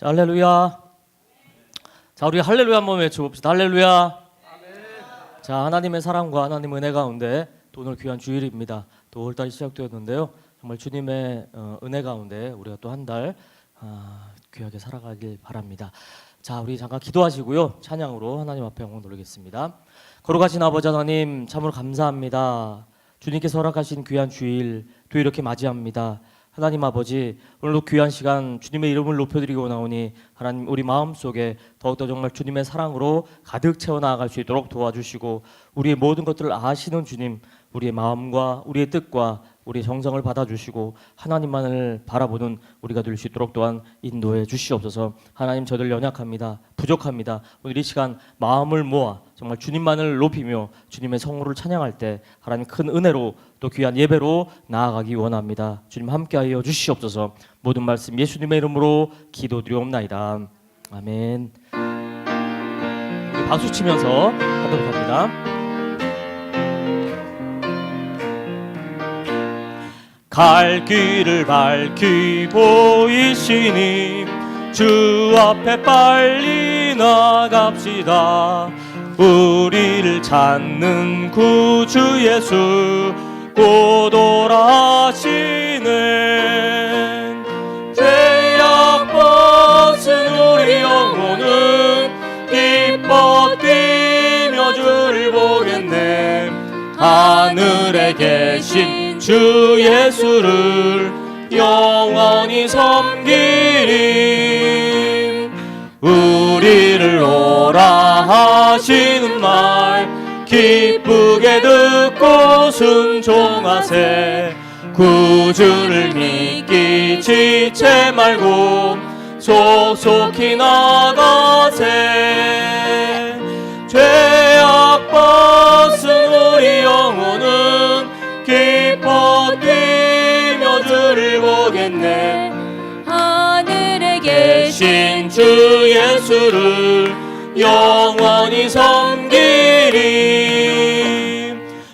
자, 할렐루야. 자, 우리 할렐루야 한번 외쳐봅시다. 할렐루야. 자, 하나님의 사랑과 하나님의 은혜 가운데 또 오늘 귀한 주일입니다. 또 5월달이 시작되었는데요. 정말 주님의 은혜 가운데 우리가 또 한 달 귀하게 살아가길 바랍니다. 자, 우리 잠깐 기도하시고요. 찬양으로 하나님 앞에 영광 돌리겠습니다. 거룩하신 아버지 하나님, 참으로 감사합니다. 주님께서 허락하신 귀한 주일 또 이렇게 맞이합니다. 하나님 아버지, 오늘도 귀한 시간 주님의 이름을 높여드리고 나오니 하나님 우리 마음속에 더욱더 정말 주님의 사랑으로 가득 채워나갈 수 있도록 도와주시고, 우리의 모든 것들을 아시는 주님, 우리의 마음과 우리의 뜻과 우리의 정성을 받아주시고 하나님만을 바라보는 우리가 될 수 있도록 또한 인도해 주시옵소서. 하나님, 저들 연약합니다. 부족합니다. 오늘 이 시간 마음을 모아 정말 주님만을 높이며 주님의 성호를 찬양할 때 하나님 큰 은혜로 또 귀한 예배로 나아가기 원합니다. 주님 함께하여 주시옵소서. 모든 말씀 예수님의 이름으로 기도드리옵나이다. 아멘. 우리 박수 치면서 하도록 합니다. 갈 길을 밝히 보이시니 주 앞에 빨리 나갑시다. 우리를 찾는 구주 예수 곧 오라시네. 죄악 벗은 우리 영혼은 기뻐 뛰며 주를 보겠네. 하늘에 계신 주 예수를 영원히 섬기리. 우리를 오라 하시는 말 기쁘게 듣고 순종하세. 구주를 믿기 지체 말고 속속히 나가세. 죄악 벗은 우리 영혼은 기뻐 뛰며 주를 보겠네. 하늘에 계신 주 예수를 영원히 섬기리.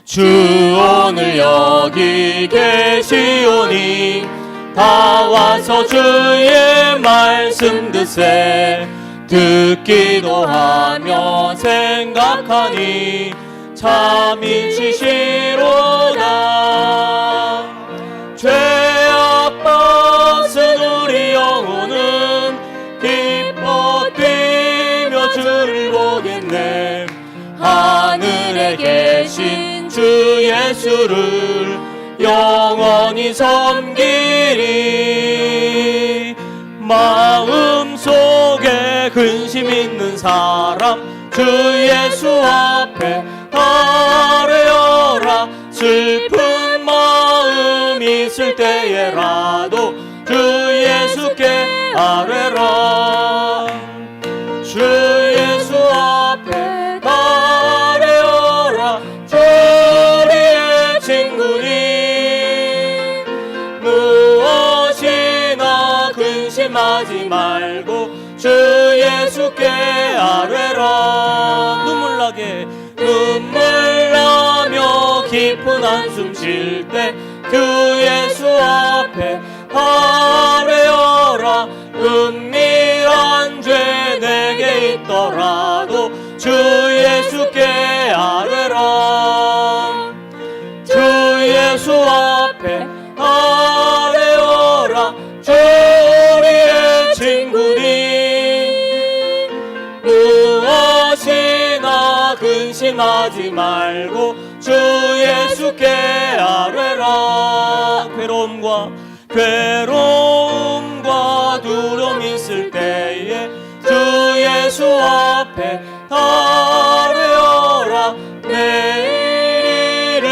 주 오늘 여기 계시오니 다 와서 주의 말씀 듣세. 듣기도 하며 생각하니 참 이치시로다. 죄악 벗은 우리 영혼은 기뻐 뛰며 주를 보겠네. 하늘에 계신 주 예수를 영원히 섬기리. 마음속에 근심 있는 사람 주 예수 앞에 아뢰어라. 슬픈 마음 있을 때에라도 주 예수께 아뢰라. 주 예수 앞에 아뢰어라. 주 우리의 친구니 무엇이나 근심하지 말고 주 예수께 아뢰라. 눈물 나며 깊은 한숨 쉴 때 주 예수 앞에 아뢰어라. 은밀한 죄 내게 있더라도 주 예수께 아뢰라. 주 예수 앞에 아뢰어라. 주 우리의 친구니 무엇이나 근심하지 말고 주 예수께 아뢰라. 괴로움과 두려움 있을 때에 주 예수 앞에 아뢰어라. 내일을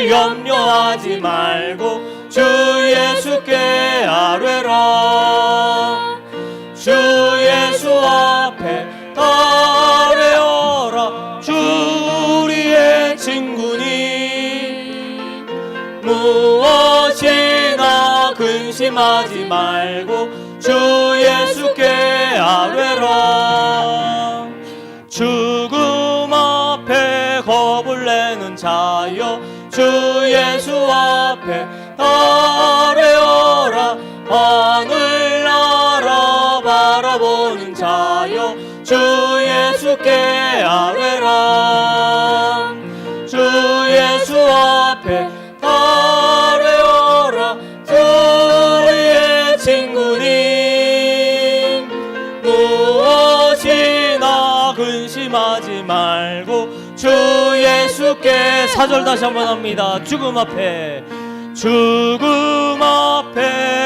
염려하지 말고 주 예수께 아뢰라. 주 예수 앞에 아뢰어라. 주 우리의 친구니 무엇이나 근심하지 말고 주 예수께 아뢰라. 죽음 앞에 겁을 내는 자여 주 예수 앞에 아뢰어라. 하늘나라 바라보는 자여 주 예수께 아뢰라. 주 예수 앞에 아뢰어라. 우리의 친구님 무엇이나 근심하지 말고 주 예수께. 4절 다시 한번 합니다. 죽음 앞에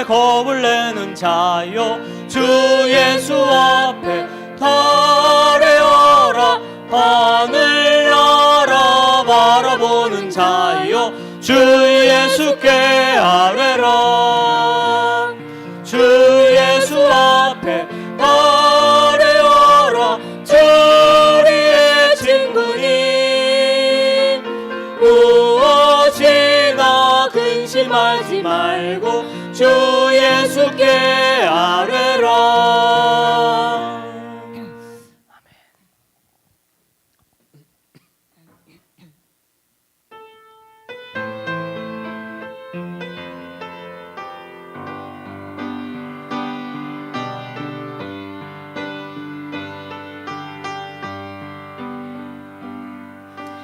겁을 내는 자여 주 예수 앞에 아뢰어라. 하늘 나라 바라보는 자여 주 예수께 아뢰라. 주 예수 앞에 아뢰어라. 우리의 친구님 무엇이나 근심하지 말고 주 예수께 아뢰라.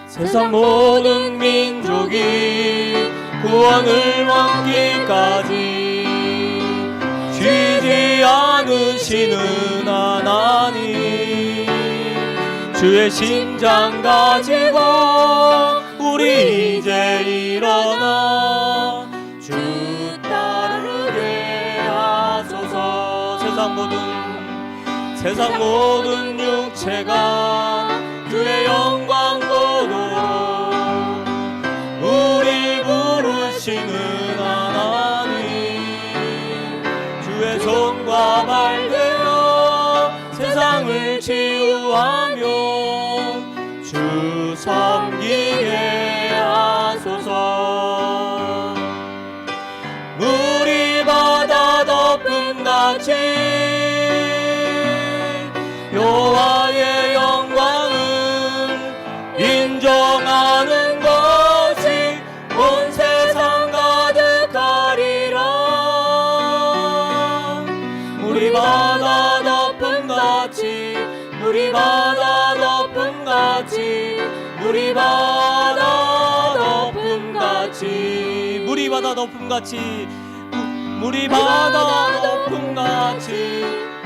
세상 모든 민족이 구원을 얻기까지 쉬지 않으시는 하나님, 주의 심장 가지고 우리 이제 일어나 주 따르게 하소서. 세상 모든 육체가 주의 영광 보도록 우리 부르시는 하나님, 주의 손과 발 되어 세상을 치유하며 주 섬기게 하소서. 물이 바다 덮음같이 여호와의 영광을 인정하는 것이 온 세상 가득하리라. 물이 바다 덮음같이 물이 바다 덮음같이 물이 바다 덮음같이 물이 바다 덮음같이 물이 바다 덮음같이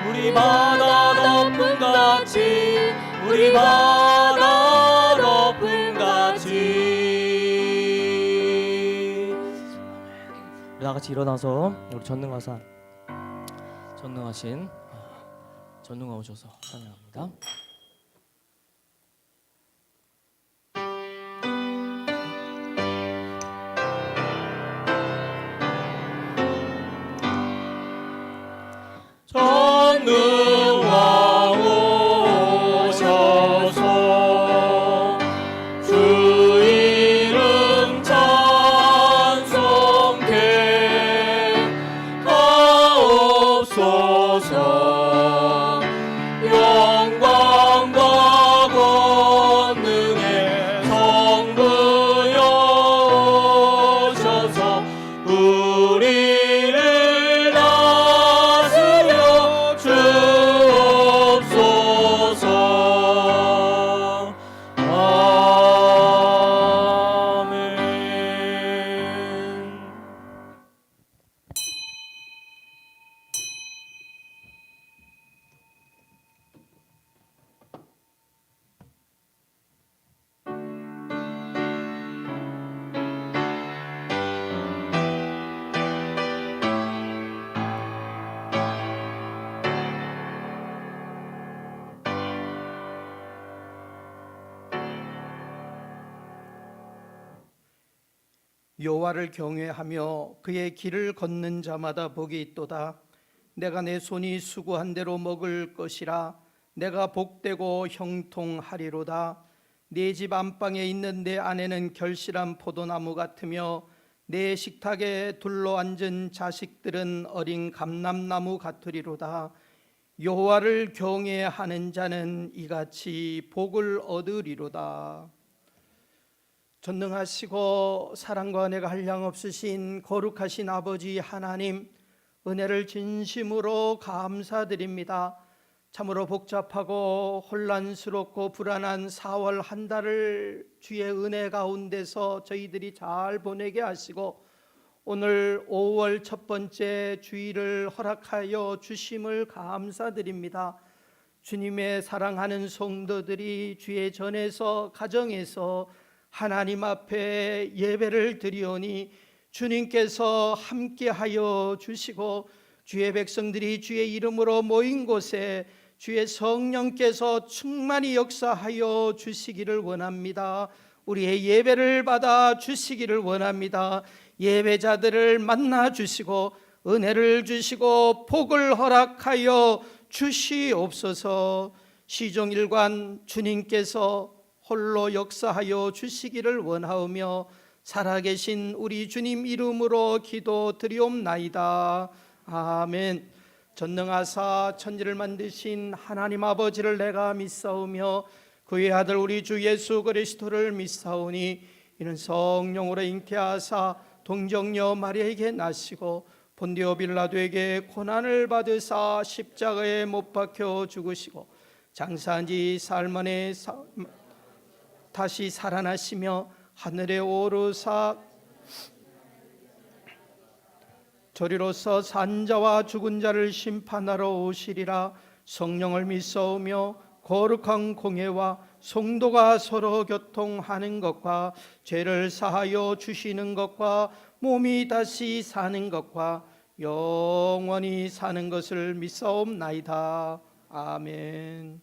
물이 바다 덮음같이 물이 바다 덮음같이. 우리 다같이 일어나서 우리 전능하신 전능하오셔서 찬양합니다. 전능하오셔서 주 이름 찬송케 하옵소서. 영광과 권능의 성부여 오셔서 우리를 다스려 주옵소서. 아멘. 여호와를 경외하며 그의 길을 걷는 자마다 복이 있도다. 내가 내 손이 수고한 대로 먹을 것이라. 내가 복되고 형통하리로다. 내 집 안방에 있는 내 아내는 결실한 포도나무 같으며 내 식탁에 둘러앉은 자식들은 어린 감람나무 같으리로다. 여호와를 경외하는 자는 이같이 복을 얻으리로다. 전능하시고 사랑과 은혜가 한량없으신 거룩하신 아버지 하나님, 은혜를 진심으로 감사드립니다. 참으로 복잡하고 혼란스럽고 불안한 4월 한 달을 주의 은혜 가운데서 저희들이 잘 보내게 하시고 오늘 5월 첫 번째 주일을 허락하여 주심을 감사드립니다. 주님의 사랑하는 성도들이 주의 전에서 가정에서 하나님 앞에 예배를 드리오니 주님께서 함께하여 주시고 주의 백성들이 주의 이름으로 모인 곳에 주의 성령께서 충만히 역사하여 주시기를 원합니다. 우리의 예배를 받아 주시기를 원합니다. 예배자들을 만나 주시고 은혜를 주시고 복을 허락하여 주시옵소서. 시종일관 주님께서 홀로 역사하여 주시기를 원하오며 살아계신 우리 주님 이름으로 기도드리옵나이다. 아멘. 전능하사 천지를 만드신 하나님 아버지를 내가 믿사오며 그의 아들 우리 주 예수 그리스도를 믿사오니 이는 성령으로 잉태하사 동정녀 마리아에게 나시고 본디오 빌라도에게 고난을 받으사 십자가에 못 박혀 죽으시고 장사한 지 사흘 만에 다시 살아나시며 하늘에 오르사 저리로서 산자와 죽은 자를 심판하러 오시리라. 성령을 믿사오며 거룩한 공예와 성도가 서로 교통하는 것과 죄를 사하여 주시는 것과 몸이 다시 사는 것과 영원히 사는 것을 믿사옵나이다. 아멘.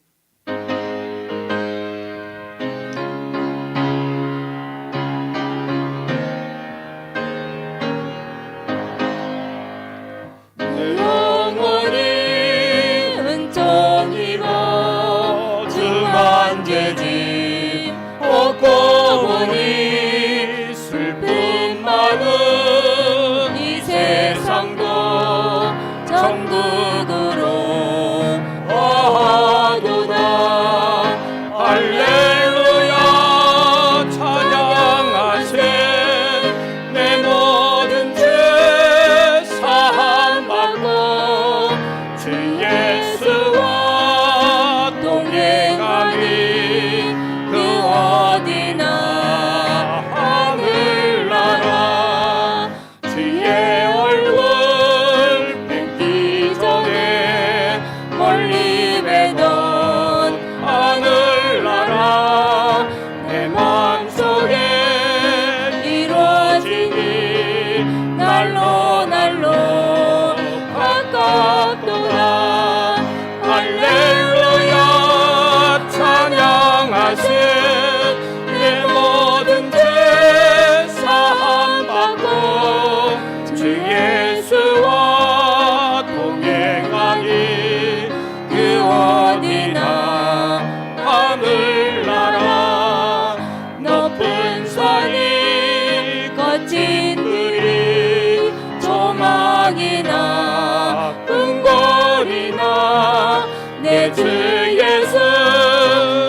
주 예수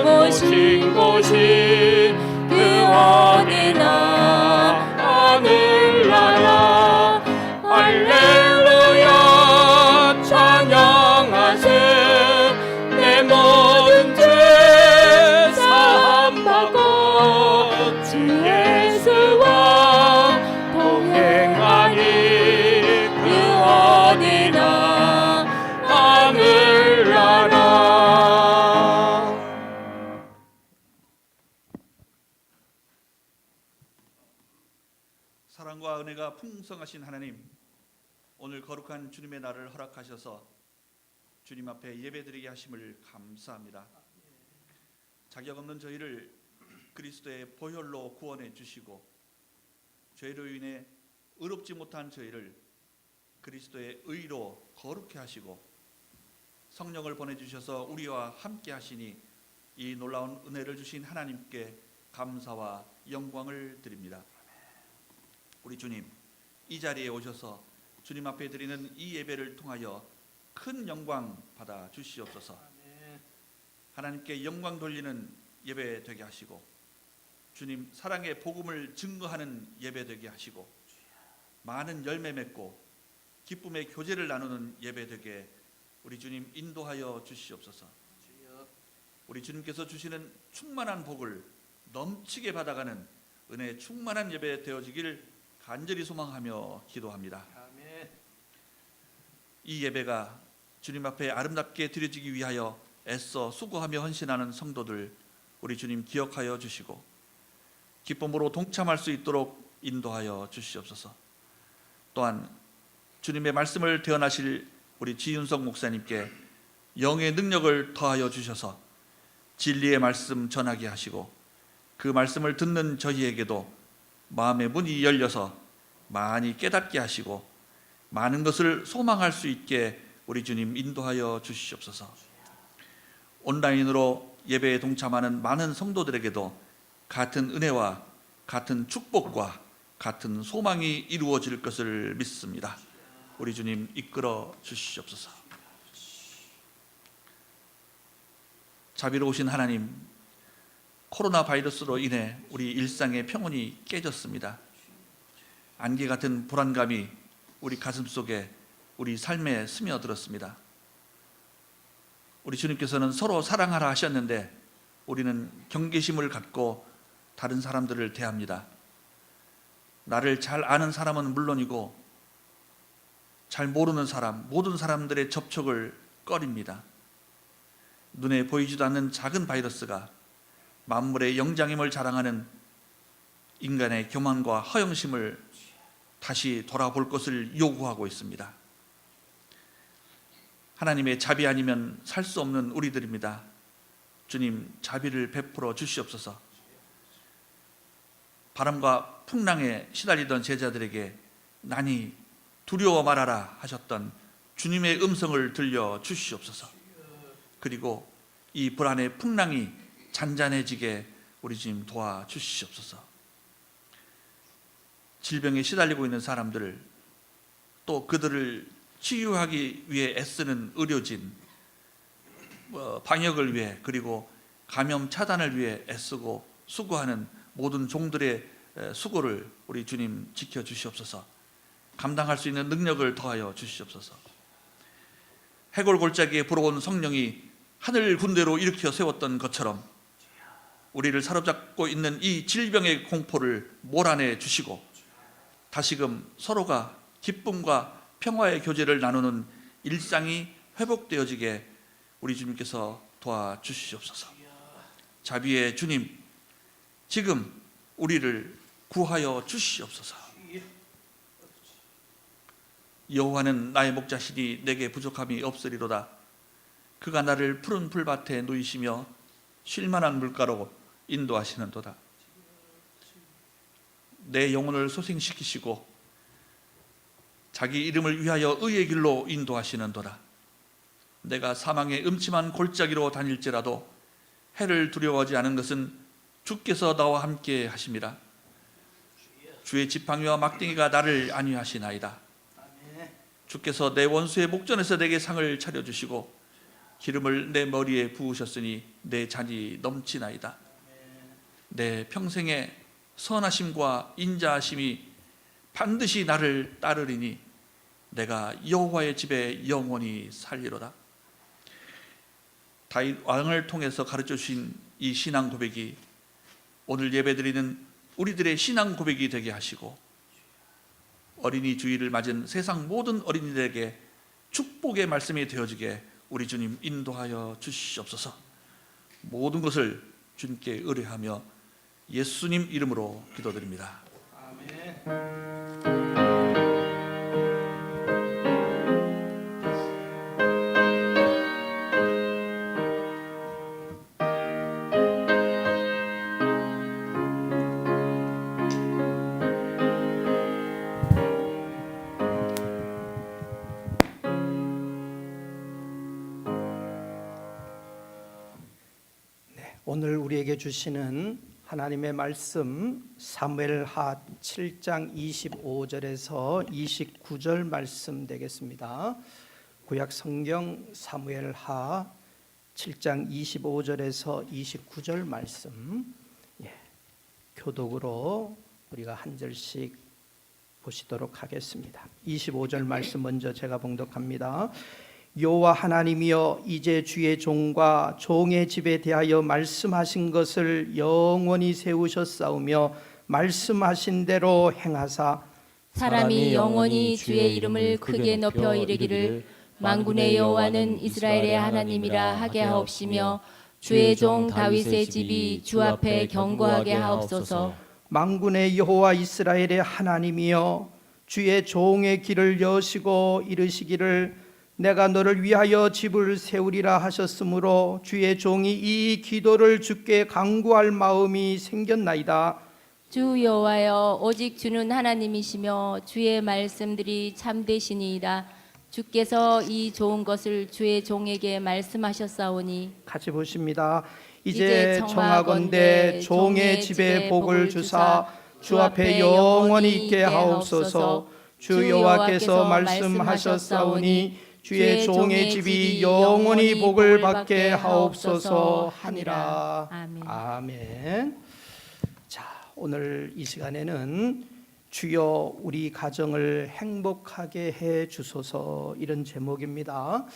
모신 곳이 그 어디나 하늘나라 할렐루야 찬양하세 내 모든 죄 사함받고 주 예수와 동행하니 그 어디나 하늘나라. 사랑과 은혜가 풍성하신 하나님, 오늘 거룩한 주님의 날을 허락하셔서 주님 앞에 예배드리게 하심을 감사합니다. 자격 없는 저희를 그리스도의 보혈로 구원해 주시고 죄로 인해 의롭지 못한 저희를 그리스도의 의로 거룩해 하시고 성령을 보내주셔서 우리와 함께 하시니 이 놀라운 은혜를 주신 하나님께 감사와 영광을 드립니다. 우리 주님, 이 자리에 오셔서 주님 앞에 드리는 이 예배를 통하여 큰 영광 받아 주시옵소서. 하나님께 영광 돌리는 예배 되게 하시고 주님 사랑의 복음을 증거하는 예배 되게 하시고 많은 열매 맺고 기쁨의 교제를 나누는 예배 되게 우리 주님 인도하여 주시옵소서. 우리 주님께서 주시는 충만한 복을 넘치게 받아가는 은혜 충만한 예배 되어지길 간절히 소망하며 기도합니다. 이 예배가 주님 앞에 아름답게 드려지기 위하여 애써 수고하며 헌신하는 성도들 우리 주님 기억하여 주시고 기쁨으로 동참할 수 있도록 인도하여 주시옵소서. 또한 주님의 말씀을 대언하실 우리 지윤석 목사님께 영의 능력을 더하여 주셔서 진리의 말씀 전하게 하시고 그 말씀을 듣는 저희에게도 마음의 문이 열려서 많이 깨닫게 하시고 많은 것을 소망할 수 있게 우리 주님 인도하여 주시옵소서. 온라인으로 예배에 동참하는 많은 성도들에게도 같은 은혜와 같은 축복과 같은 소망이 이루어질 것을 믿습니다. 우리 주님 이끌어 주시옵소서. 자비로우신 하나님, 코로나 바이러스로 인해 우리 일상의 평온이 깨졌습니다. 안개 같은 불안감이 우리 가슴 속에 우리 삶에 스며들었습니다. 우리 주님께서는 서로 사랑하라 하셨는데 우리는 경계심을 갖고 다른 사람들을 대합니다. 나를 잘 아는 사람은 물론이고 잘 모르는 사람, 모든 사람들의 접촉을 꺼립니다. 눈에 보이지도 않는 작은 바이러스가 만물의 영장임을 자랑하는 인간의 교만과 허영심을 다시 돌아볼 것을 요구하고 있습니다. 하나님의 자비 아니면 살 수 없는 우리들입니다. 주님, 자비를 베풀어 주시옵소서. 바람과 풍랑에 시달리던 제자들에게 난이 두려워 말아라 하셨던 주님의 음성을 들려 주시옵소서. 그리고 이 불안의 풍랑이 잔잔해지게 우리 주님 도와주시옵소서. 질병에 시달리고 있는 사람들을 또 그들을 치유하기 위해 애쓰는 의료진, 방역을 위해 그리고 감염 차단을 위해 애쓰고 수고하는 모든 종들의 수고를 우리 주님 지켜주시옵소서. 감당할 수 있는 능력을 더하여 주시옵소서. 해골 골짜기에 불어온 성령이 하늘 군대로 일으켜 세웠던 것처럼 우리를 사로잡고 있는 이 질병의 공포를 몰아내 주시고 다시금 서로가 기쁨과 평화의 교제를 나누는 일상이 회복되어지게 우리 주님께서 도와주시옵소서. 자비의 주님, 지금 우리를 구하여 주시옵소서. 여호와는 나의 목자시니 내게 부족함이 없으리로다. 그가 나를 푸른 풀밭에 누이시며 쉴만한 물가로 인도하시는도다. 내 영혼을 소생시키시고 자기 이름을 위하여 의의 길로 인도하시는도다. 내가 사망의 음침한 골짜기로 다닐지라도 해를 두려워하지 않은 것은 주께서 나와 함께 하심이라. 주의 지팡이와 막대기가 나를 안위하시나이다. 주께서 내 원수의 목전에서 내게 상을 차려주시고 기름을 내 머리에 부으셨으니 내 잔이 넘치나이다. 내 평생의 선하심과 인자하심이 반드시 나를 따르리니 내가 여호와의 집에 영원히 살리로다. 다윗 왕을 통해서 가르쳐 주신 이 신앙 고백이 오늘 예배드리는 우리들의 신앙 고백이 되게 하시고 어린이 주일을 맞은 세상 모든 어린이들에게 축복의 말씀이 되어지게 우리 주님 인도하여 주시옵소서. 모든 것을 주님께 의뢰하며 예수님 이름으로 기도드립니다. 아멘. 오늘 우리에게 주시는 하나님의 말씀 사무엘하 7장 25절에서 29절 말씀 되겠습니다. 구약 성경 사무엘하 7장 25절에서 29절 말씀, 교독으로 우리가 한 절씩 보시도록 하겠습니다. 25절 말씀 먼저 제가 봉독합니다. 여호와 하나님이여 이제 주의 종과 종의 집에 대하여 말씀하신 것을 영원히 세우셨사오며 말씀하신 대로 행하사 사람이 영원히 주의 이름을 크게 높여 이르기를 만군의 여호와는 이스라엘의 하나님이라 하게 하옵시며 주의 종 다윗의 집이 주 앞에 견고하게 하옵소서. 만군의 여호와 이스라엘의 하나님이여 주의 종의 길을 여시고 이르시기를 내가 너를 위하여 집을 세우리라 하셨으므로 주의 종이 이 기도를 주께 간구할 마음이 생겼나이다. 주 여호와여 오직 주는 하나님이시며 주의 말씀들이 참되시니이다. 주께서 이 좋은 것을 주의 종에게 말씀하셨사오니 같이 보십니다. 이제 청하건대 종의 집에 복을 주사 주 앞에 영원히 있게 하옵소서. 주 여호와께서 말씀하셨사오니 주의 종의 집이 영원히 복을 받게 하옵소서 하니라. 아멘. 아멘. 자, 오늘 이 시간에는 주여 우리 가정을 행복하게 해 주소서 이런 제목입니다.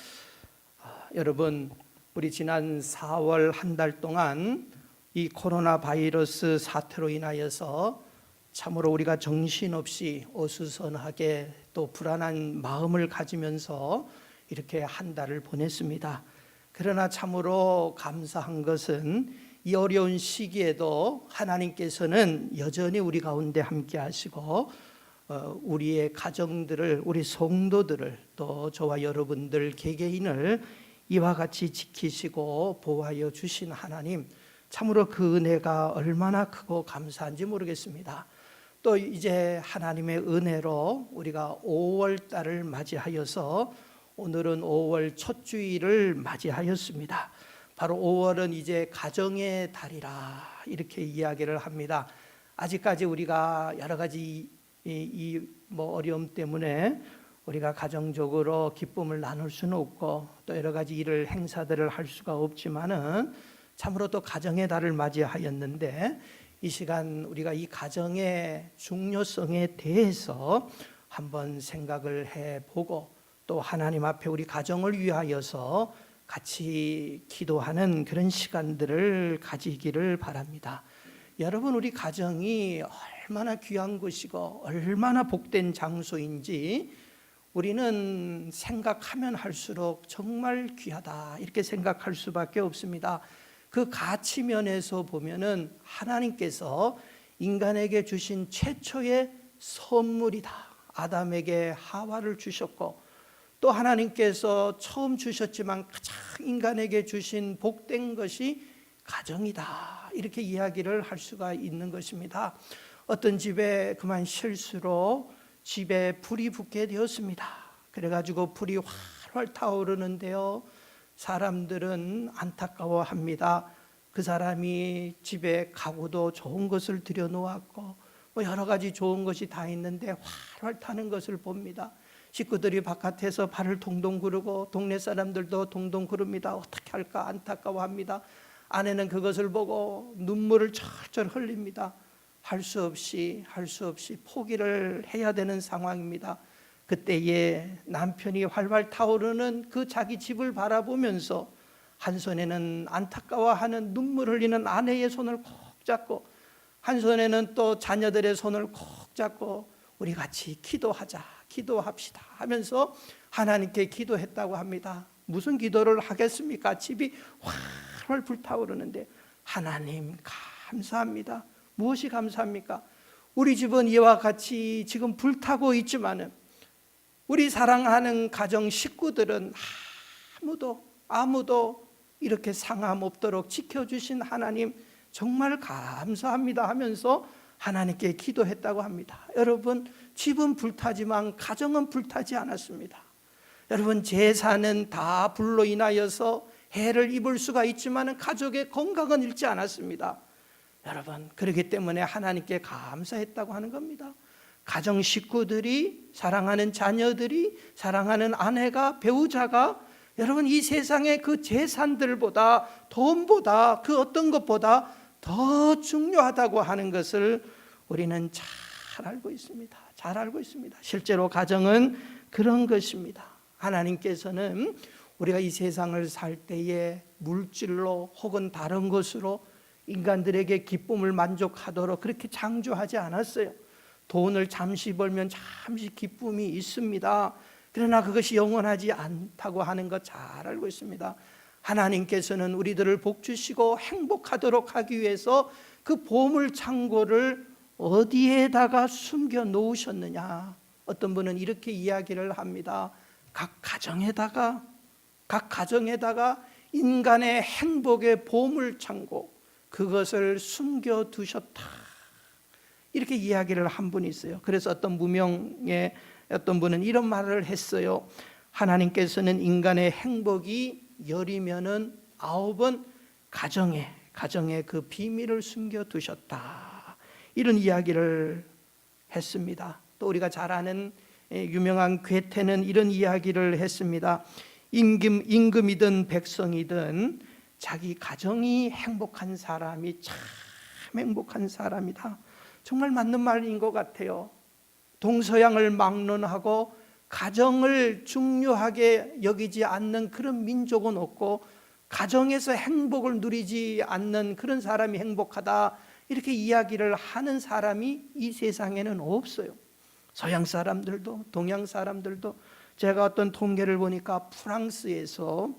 여러분, 우리 지난 4월 한 달 동안 이 코로나 바이러스 사태로 인하여서 참으로 우리가 정신없이 어수선하게 또 불안한 마음을 가지면서 이렇게 한 달을 보냈습니다. 그러나 참으로 감사한 것은 이 어려운 시기에도 하나님께서는 여전히 우리 가운데 함께 하시고 우리의 가정들을, 우리 성도들을, 또 저와 여러분들 개개인을 이와 같이 지키시고 보호하여 주신 하나님, 참으로 그 은혜가 얼마나 크고 감사한지 모르겠습니다. 또 이제 하나님의 은혜로 우리가 5월 달을 맞이하여서 오늘은 5월 첫 주일을 맞이하였습니다. 바로 5월은 이제 가정의 달이라 이렇게 이야기를 합니다. 아직까지 우리가 여러 가지 어려움 때문에 우리가 가정적으로 기쁨을 나눌 수는 없고 또 여러 가지 일을 행사들을 할 수가 없지만은 참으로 또 가정의 달을 맞이하였는데 이 시간 우리가 이 가정의 중요성에 대해서 한번 생각을 해보고 또 하나님 앞에 우리 가정을 위하여서 같이 기도하는 그런 시간들을 가지기를 바랍니다. 여러분, 우리 가정이 얼마나 귀한 것이고 얼마나 복된 장소인지 우리는 생각하면 할수록 정말 귀하다 이렇게 생각할 수밖에 없습니다. 그 가치 면에서 보면은 하나님께서 인간에게 주신 최초의 선물이다. 아담에게 하와를 주셨고 또 하나님께서 처음 주셨지만 가장 인간에게 주신 복된 것이 가정이다. 이렇게 이야기를 할 수가 있는 것입니다. 어떤 집에 그만 실수로 집에 불이 붙게 되었습니다. 그래가지고 불이 활활 타오르는데요. 사람들은 안타까워합니다. 그 사람이 집에 가구도 좋은 것을 들여놓았고 여러 가지 좋은 것이 다 있는데 활활 타는 것을 봅니다. 식구들이 바깥에서 발을 동동 구르고 동네 사람들도 동동 구릅니다. 어떻게 할까 안타까워합니다. 아내는 그것을 보고 눈물을 철철 흘립니다. 할 수 없이 포기를 해야 되는 상황입니다. 그때에 남편이 활활 타오르는 그 자기 집을 바라보면서 한 손에는 안타까워하는 눈물 흘리는 아내의 손을 꼭 잡고 한 손에는 또 자녀들의 손을 꼭 잡고 우리 같이 기도합시다 하면서 하나님께 기도했다고 합니다. 무슨 기도를 하겠습니까? 집이 활활 불타오르는데 하나님 감사합니다. 무엇이 감사합니까? 우리 집은 이와 같이 지금 불타고 있지만은 우리 사랑하는 가정 식구들은 아무도 이렇게 상함 없도록 지켜주신 하나님 정말 감사합니다 하면서 하나님께 기도했다고 합니다. 여러분, 집은 불타지만 가정은 불타지 않았습니다. 여러분, 재산은 다 불로 인하여서 해를 입을 수가 있지만 가족의 건강은 잃지 않았습니다. 여러분, 그렇기 때문에 하나님께 감사했다고 하는 겁니다. 가정 식구들이, 사랑하는 자녀들이, 사랑하는 아내가, 배우자가 여러분 이 세상의 그 재산들보다 돈보다 그 어떤 것보다 더 중요하다고 하는 것을 우리는 잘 알고 있습니다. 잘 알고 있습니다. 실제로 가정은 그런 것입니다. 하나님께서는 우리가 이 세상을 살 때에 물질로 혹은 다른 것으로 인간들에게 기쁨을 만족하도록 그렇게 창조하지 않았어요. 돈을 잠시 벌면 잠시 기쁨이 있습니다. 그러나 그것이 영원하지 않다고 하는 것 잘 알고 있습니다. 하나님께서는 우리들을 복주시고 행복하도록 하기 위해서 그 보물 창고를 어디에다가 숨겨 놓으셨느냐. 어떤 분은 이렇게 이야기를 합니다. 각 가정에다가 인간의 행복의 보물 창고, 그것을 숨겨 두셨다. 이렇게 이야기를 한 분이 있어요. 그래서 어떤 무명의 어떤 분은 이런 말을 했어요. 하나님께서는 인간의 행복이 10이면은 9은 가정에 그 비밀을 숨겨 두셨다. 이런 이야기를 했습니다. 또 우리가 잘 아는 유명한 괴테는 이런 이야기를 했습니다. 임금이든 백성이든 자기 가정이 행복한 사람이 참 행복한 사람이다. 정말 맞는 말인 것 같아요. 동서양을 막론하고 가정을 중요하게 여기지 않는 그런 민족은 없고, 가정에서 행복을 누리지 않는 그런 사람이 행복하다, 이렇게 이야기를 하는 사람이 이 세상에는 없어요. 서양 사람들도 동양 사람들도. 제가 어떤 통계를 보니까 프랑스에서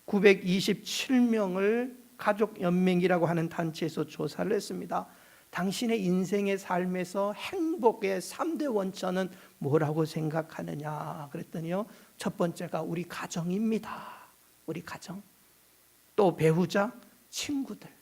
927명을 가족연맹이라고 하는 단체에서 조사를 했습니다. 당신의 인생의 삶에서 행복의 3대 원천은 뭐라고 생각하느냐 그랬더니요, 첫 번째가 우리 가정입니다. 우리 가정. 또 배우자, 친구들.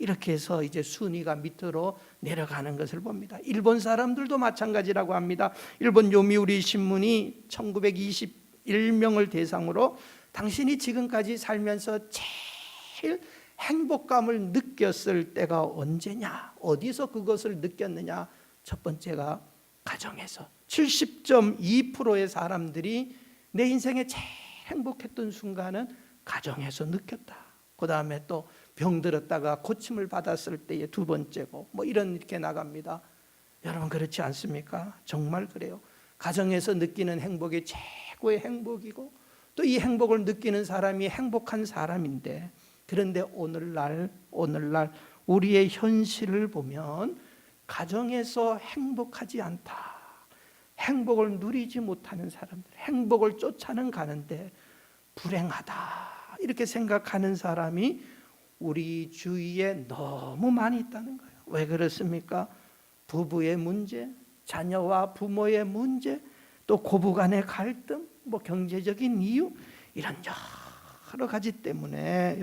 이렇게 해서 이제 순위가 밑으로 내려가는 것을 봅니다. 일본 사람들도 마찬가지라고 합니다. 일본 요미우리 신문이 1921명을 대상으로 당신이 지금까지 살면서 제일 행복감을 느꼈을 때가 언제냐, 어디서 그것을 느꼈느냐. 첫 번째가 가정에서. 70.2%의 사람들이 내 인생에 제일 행복했던 순간은 가정에서 느꼈다. 그 다음에 또 병들었다가 고침을 받았을 때의 두 번째고, 뭐 이렇게 나갑니다. 여러분 그렇지 않습니까? 정말 그래요. 가정에서 느끼는 행복이 최고의 행복이고, 또 이 행복을 느끼는 사람이 행복한 사람인데, 그런데 오늘날 우리의 현실을 보면 가정에서 행복하지 않다, 행복을 누리지 못하는 사람들, 행복을 쫓아는 가는데 불행하다, 이렇게 생각하는 사람이 우리 주위에 너무 많이 있다는 거예요. 왜 그렇습니까? 부부의 문제, 자녀와 부모의 문제, 또 고부간의 갈등, 뭐 경제적인 이유, 이런 여러 가지 때문에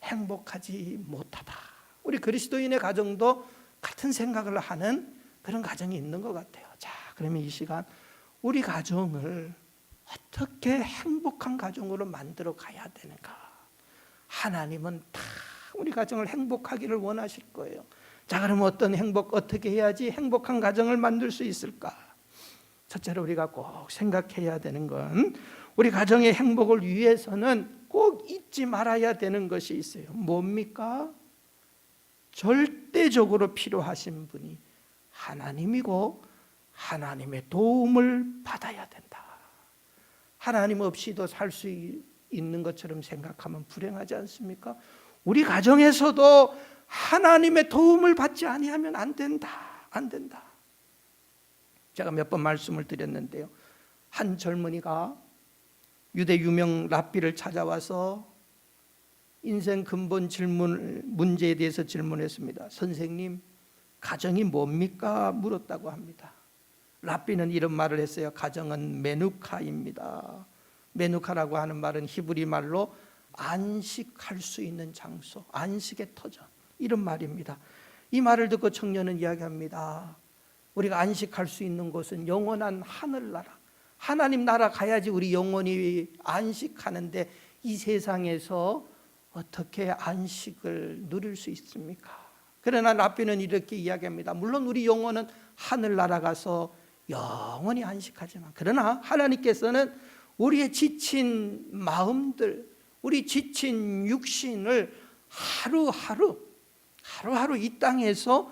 행복하지 못하다. 우리 그리스도인의 가정도 같은 생각을 하는 그런 가정이 있는 것 같아요. 자, 그러면 이 시간 우리 가정을 어떻게 행복한 가정으로 만들어 가야 되는가? 하나님은 다 우리 가정을 행복하기를 원하실 거예요. 자, 그러면 어떻게 해야지 행복한 가정을 만들 수 있을까? 첫째로 우리가 꼭 생각해야 되는 건, 우리 가정의 행복을 위해서는 꼭 잊지 말아야 되는 것이 있어요. 뭡니까? 절대적으로 필요하신 분이 하나님이고, 하나님의 도움을 받아야 된다. 하나님 없이도 살 수 있는 것처럼 생각하면 불행하지 않습니까? 우리 가정에서도 하나님의 도움을 받지 아니하면 안 된다. 제가 몇 번 말씀을 드렸는데요, 한 젊은이가 유대 유명 랍비를 찾아와서 인생 근본 문제에 대해서 질문했습니다. 선생님, 가정이 뭡니까? 물었다고 합니다. 랍비는 이런 말을 했어요. 가정은 메누카입니다. 메누카라고 하는 말은 히브리 말로 안식할 수 있는 장소, 안식의 터전, 이런 말입니다. 이 말을 듣고 청년은 이야기합니다. 우리가 안식할 수 있는 곳은 영원한 하늘나라, 하나님 나라 가야지 우리 영원히 안식하는데, 이 세상에서 어떻게 안식을 누릴 수 있습니까? 그러나 랍비는 이렇게 이야기합니다. 물론 우리 영혼은 하늘나라 가서 영원히 안식하지만, 그러나 하나님께서는 우리의 지친 마음들, 우리 지친 육신을 하루하루 이 땅에서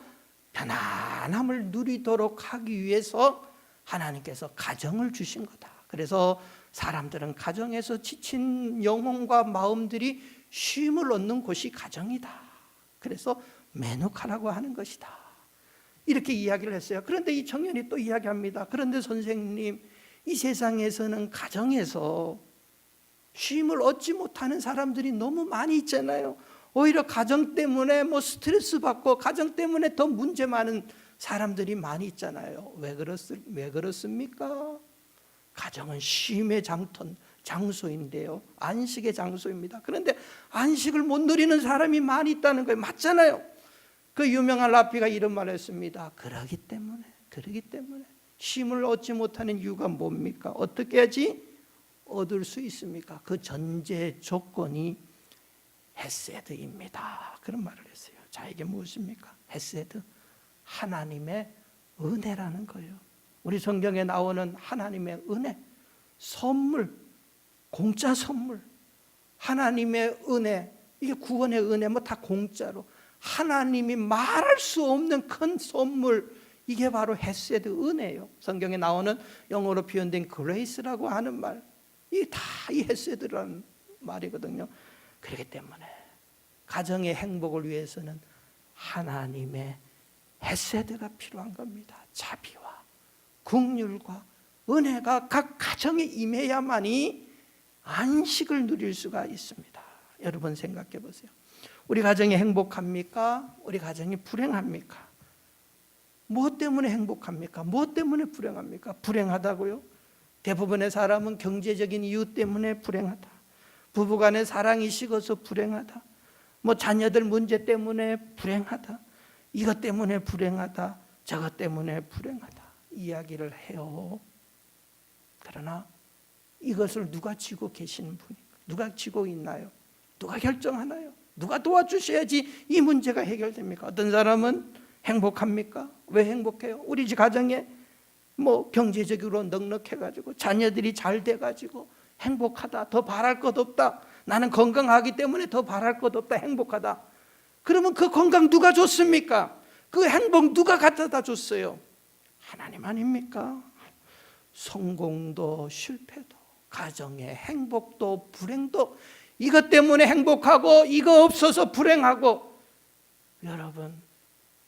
편안함을 누리도록 하기 위해서 하나님께서 가정을 주신 거다. 그래서 사람들은 가정에서 지친 영혼과 마음들이 쉼을 얻는 곳이 가정이다. 그래서 메누카라고 하는 것이다. 이렇게 이야기를 했어요. 그런데 이 청년이 또 이야기합니다. 그런데 선생님, 이 세상에서는 가정에서 쉼을 얻지 못하는 사람들이 너무 많이 있잖아요. 오히려 가정 때문에 뭐 스트레스 받고 가정 때문에 더 문제 많은 사람들이 많이 있잖아요. 왜 그렇습니까? 가정은 쉼의 장소인데요. 안식의 장소입니다. 그런데 안식을 못 누리는 사람이 많이 있다는 거예요. 맞잖아요. 그 유명한 라피가 이런 말을 했습니다. 그러기 때문에 쉼을 얻지 못하는 이유가 뭡니까? 어떻게 해야지 얻을 수 있습니까? 그 전제 조건이 헤세드입니다. 그런 말을 했어요. 자, 이게 무엇입니까? 헤세드, 하나님의 은혜라는 거예요. 우리 성경에 나오는 하나님의 은혜, 선물, 공짜 선물, 하나님의 은혜, 이게 구원의 은혜 뭐 다 공짜로 하나님이 말할 수 없는 큰 선물, 이게 바로 헤세드 은혜예요. 성경에 나오는 영어로 표현된 그레이스라고 하는 말, 이게 다 이 헤세드라는 말이거든요. 그렇기 때문에 가정의 행복을 위해서는 하나님의 헤세드가 필요한 겁니다. 자비와 긍휼과 은혜가 각 가정에 임해야만이 안식을 누릴 수가 있습니다. 여러분 생각해 보세요. 우리 가정이 행복합니까? 우리 가정이 불행합니까? 무엇 때문에 행복합니까? 무엇 때문에 불행합니까? 불행하다고요? 대부분의 사람은 경제적인 이유 때문에 불행하다. 부부간의 사랑이 식어서 불행하다. 뭐 자녀들 문제 때문에 불행하다. 이것 때문에 불행하다. 저것 때문에 불행하다. 이야기를 해요. 그러나 이것을 누가 지고 계시는 분입니까? 누가 지고 있나요? 누가 결정하나요? 누가 도와주셔야지 이 문제가 해결됩니까? 어떤 사람은 행복합니까? 왜 행복해요? 우리 집 가정에 뭐 경제적으로 넉넉해가지고 자녀들이 잘 돼가지고 행복하다. 더 바랄 것 없다. 나는 건강하기 때문에 더 바랄 것 없다. 행복하다. 그러면 그 건강 누가 줬습니까? 그 행복 누가 갖다 줬어요? 하나님 아닙니까? 성공도 실패도 가정의 행복도 불행도 이것 때문에 행복하고 이거 없어서 불행하고, 여러분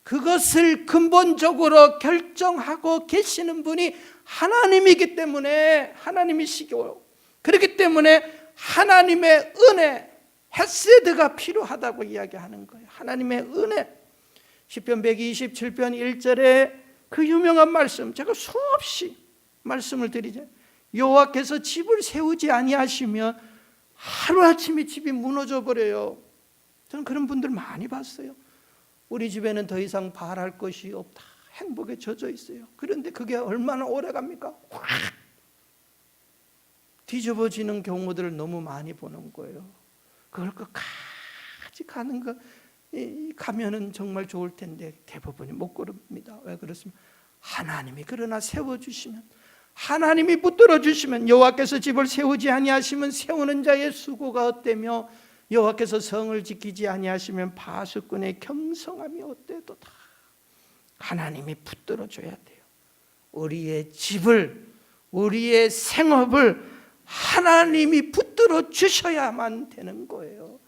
그것을 근본적으로 결정하고 계시는 분이 하나님이기 때문에 하나님이시고, 그렇기 때문에 하나님의 은혜 헤세드가 필요하다고 이야기하는 거예요. 하나님의 은혜. 시편 127편 1절에 그 유명한 말씀, 제가 수없이 말씀을 드리죠. 여호와께서 집을 세우지 아니하시면 하루아침에 집이 무너져 버려요. 저는 그런 분들 많이 봤어요. 우리 집에는 더 이상 바랄 것이 없다. 행복에 젖어 있어요. 그런데 그게 얼마나 오래 갑니까? 확 뒤집어지는 경우들을 너무 많이 보는 거예요. 그걸 끝까지 가는 거 가면은 정말 좋을 텐데 대부분이 못 그럽니다. 왜 그렇습니까? 하나님이 그러나 세워주시면, 하나님이 붙들어 주시면, 여호와께서 집을 세우지 아니하시면 세우는 자의 수고가 헛되며 여호와께서 성을 지키지 아니하시면 파수꾼의 경성함이 헛되도다. 하나님이 붙들어 줘야 돼요. 우리의 집을, 우리의 생업을 하나님이 붙들어 주셔야만 되는 거예요.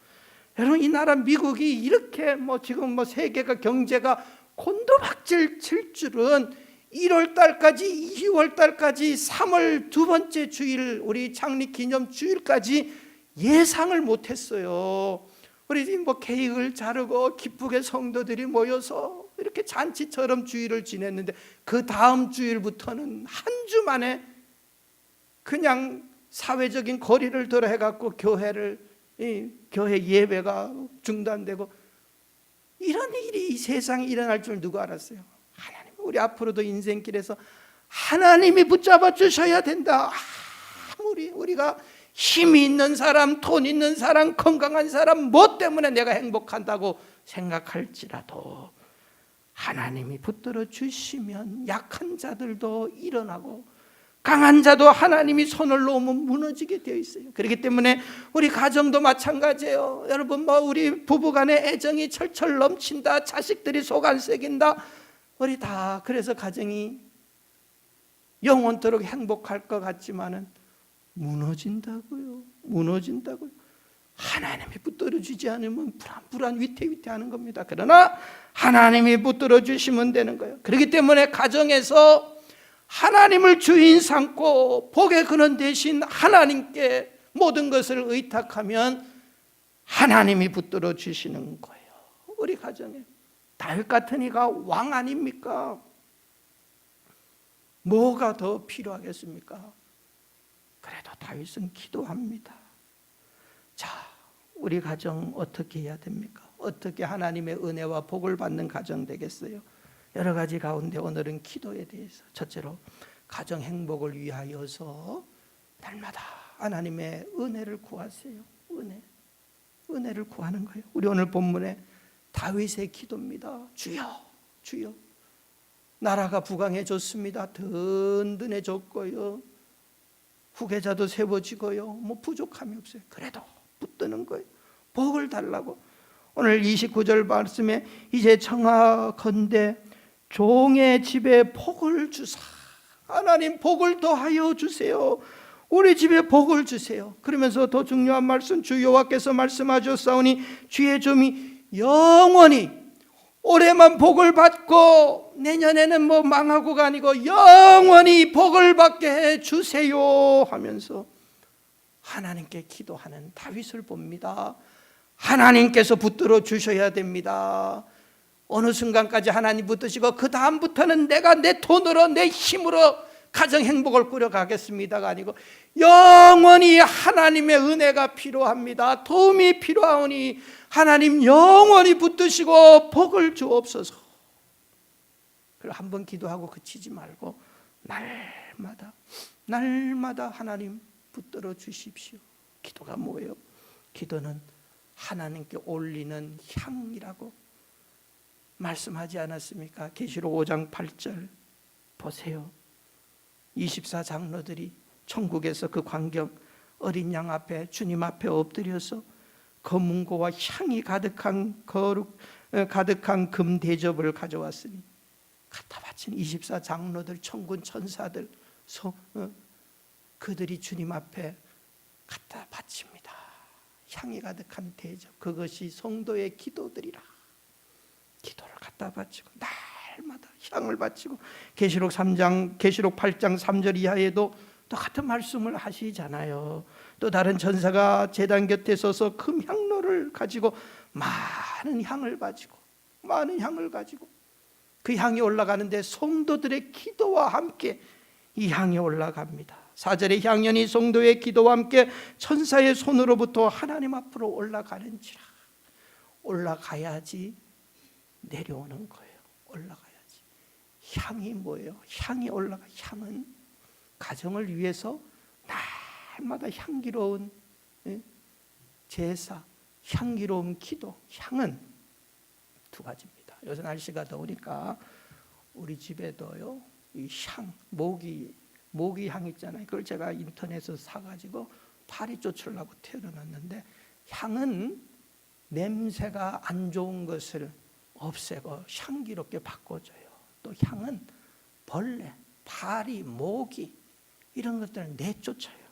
여러분, 이 나라 미국이 이렇게 지금 세계가 경제가 곤두박질 칠 줄은 1월 달까지 2월 달까지 3월 두 번째 주일, 우리 창립 기념 주일까지 예상을 못했어요. 우리 케이크를 자르고 기쁘게 성도들이 모여서 이렇게 잔치처럼 주일을 지냈는데, 그 다음 주일부터는 한 주 만에 그냥 사회적인 거리를 들어 해갖고 교회 예배가 중단되고, 이런 일이 이 세상에 일어날 줄 누가 알았어요? 하나님. 우리 앞으로도 인생길에서 하나님이 붙잡아 주셔야 된다. 아무리 우리가 힘이 있는 사람, 돈 있는 사람, 건강한 사람, 뭐 때문에 내가 행복한다고 생각할지라도 하나님이 붙들어 주시면 약한 자들도 일어나고 강한 자도 하나님이 손을 놓으면 무너지게 되어 있어요. 그렇기 때문에 우리 가정도 마찬가지예요. 여러분, 우리 부부간의 애정이 철철 넘친다, 자식들이 속 안 새긴다, 우리 다 그래서 가정이 영원토록 행복할 것 같지만은 무너진다고요. 무너진다고요. 하나님이 붙들어 주지 않으면 불안 위태위태하는 겁니다. 그러나 하나님이 붙들어 주시면 되는 거예요. 그렇기 때문에 가정에서 하나님을 주인 삼고 복의 근원 대신 하나님께 모든 것을 의탁하면 하나님이 붙들어 주시는 거예요. 우리 가정에 다윗 같은 이가 왕 아닙니까? 뭐가 더 필요하겠습니까? 그래도 다윗은 기도합니다. 자, 우리 가정 어떻게 해야 됩니까? 어떻게 하나님의 은혜와 복을 받는 가정 되겠어요? 여러 가지 가운데 오늘은 기도에 대해서 첫째로 가정 행복을 위하여서 날마다 하나님의 은혜를 구하세요. 은혜를 구하는 거예요. 우리 오늘 본문에 다윗의 기도입니다. 주여, 주여. 나라가 부강해졌습니다. 든든해졌고요. 후계자도 세워지고요. 뭐 부족함이 없어요. 그래도 붙드는 거예요. 복을 달라고. 오늘 29절 말씀에 이제 청하건대 종의 집에 복을 주사. 하나님 복을 더하여 주세요. 우리 집에 복을 주세요. 그러면서 더 중요한 말씀, 주 여호와께서 말씀하셨사오니 주의 종이 영원히 올해만 복을 받고 내년에는 뭐 망하고가 아니고 영원히 복을 받게 해 주세요 하면서 하나님께 기도하는 다윗을 봅니다. 하나님께서 붙들어 주셔야 됩니다. 어느 순간까지 하나님 붙드시고 그 다음부터는 내가 내 돈으로 내 힘으로 가정 행복을 꾸려가겠습니다가 아니고 영원히 하나님의 은혜가 필요합니다. 도움이 필요하오니 하나님 영원히 붙드시고 복을 주옵소서. 그리고 한번 기도하고 그치지 말고 날마다 하나님 붙들어 주십시오. 기도가 뭐예요? 기도는 하나님께 올리는 향이라고 말씀하지 않았습니까? 계시록 5장 8절 보세요. 24장로들이 천국에서 그 광경 어린 양 앞에 주님 앞에 엎드려서 검은고와 향이 가득한 금 대접을 가져왔으니 갖다 바친 24장로들 천군 천사들 그들이 주님 앞에 갖다 바칩니다. 향이 가득한 대접, 그것이 성도의 기도들이라. 기도를 갖다 바치고 날마다 향을 바치고 계시록 8장 3절 이하에도 또 같은 말씀을 하시잖아요. 또 다른 천사가 제단 곁에 서서 금향로를 가지고 많은 향을 가지고 그 향이 올라가는데 성도들의 기도와 함께 이 향이 올라갑니다. 4절의 향연이 성도의 기도와 함께 천사의 손으로부터 하나님 앞으로 올라가는지라. 올라가야지 내려오는 거예요. 올라가야지. 향이 뭐예요? 향이 올라가. 향은 가정을 위해서 날마다 향기로운 제사, 향기로운 기도. 향은 두 가지입니다. 요새 날씨가 더우니까 우리 집에도요 이 향, 모기 향 있잖아요. 그걸 제가 인터넷에서 사가지고 파리 쫓으려고 태워놨는데, 향은 냄새가 안 좋은 것을 없애고 향기롭게 바꿔줘요. 또 향은 벌레, 파리, 모기 이런 것들을 내쫓아요.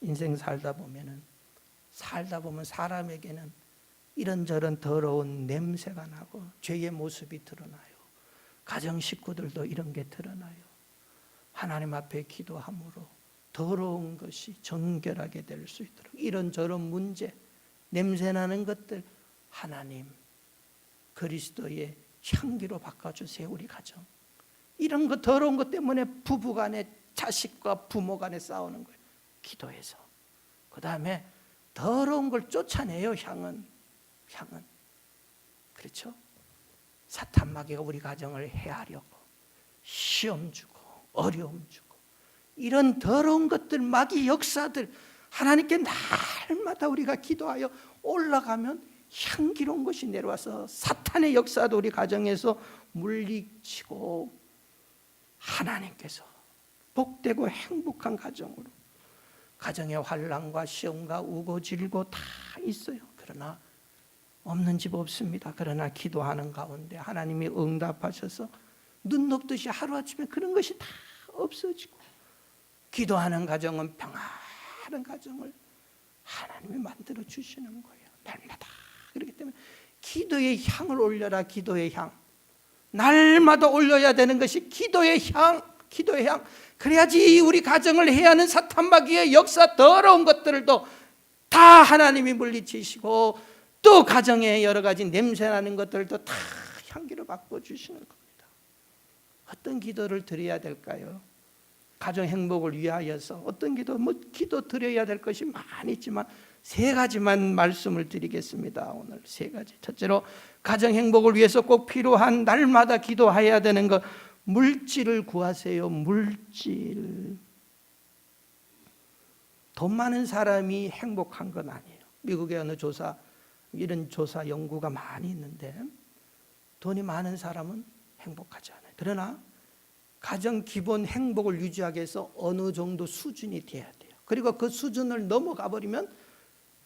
인생 살다 보면 사람에게는 이런저런 더러운 냄새가 나고 죄의 모습이 드러나요. 가정 식구들도 이런 게 드러나요. 하나님 앞에 기도함으로 더러운 것이 정결하게 될 수 있도록 이런저런 문제, 냄새나는 것들 하나님 그리스도의 향기로 바꿔주세요. 우리 가정. 이런 거 더러운 것 때문에 부부간에 자식과 부모 간에 싸우는 거예요. 기도해서. 그 다음에 더러운 걸 쫓아내요. 향은 그렇죠? 사탄 마귀가 우리 가정을 해하려고 시험 주고 어려움 주고 이런 더러운 것들, 마귀 역사들 하나님께 날마다 우리가 기도하여 올라가면 향기로운 것이 내려와서 사탄의 역사도 우리 가정에서 물리치고 하나님께서 복되고 행복한 가정으로, 가정의 환난과 시험과 우고질고 다 있어요. 그러나 없는 집 없습니다. 그러나 기도하는 가운데 하나님이 응답하셔서 눈 녹듯이 하루아침에 그런 것이 다 없어지고, 기도하는 가정은 평안한 가정을 하나님이 만들어 주시는 거예요. 날마다. 그렇기 때문에 기도의 향을 올려라. 기도의 향. 날마다 올려야 되는 것이 기도의 향. 기도의 향. 그래야지 우리 가정을 해하는 사탄 마귀의 역사, 더러운 것들도 다 하나님이 물리치시고, 또 가정에 여러 가지 냄새나는 것들도 다 향기로 바꿔주시는 겁니다. 어떤 기도를 드려야 될까요? 가정 행복을 위하여서 어떤 기도, 기도 드려야 될 것이 많이 있지만 3가지만 말씀을 드리겠습니다. 오늘 3가지. 첫째로, 가정 행복을 위해서 꼭 필요한, 날마다 기도해야 되는 것, 물질을 구하세요. 물질. 돈 많은 사람이 행복한 건 아니에요. 미국의 어느 조사, 이런 조사 연구가 많이 있는데, 돈이 많은 사람은 행복하지 않아요. 그러나 가정 기본 행복을 유지하기 위해서 어느 정도 수준이 돼야 돼요. 그리고 그 수준을 넘어가 버리면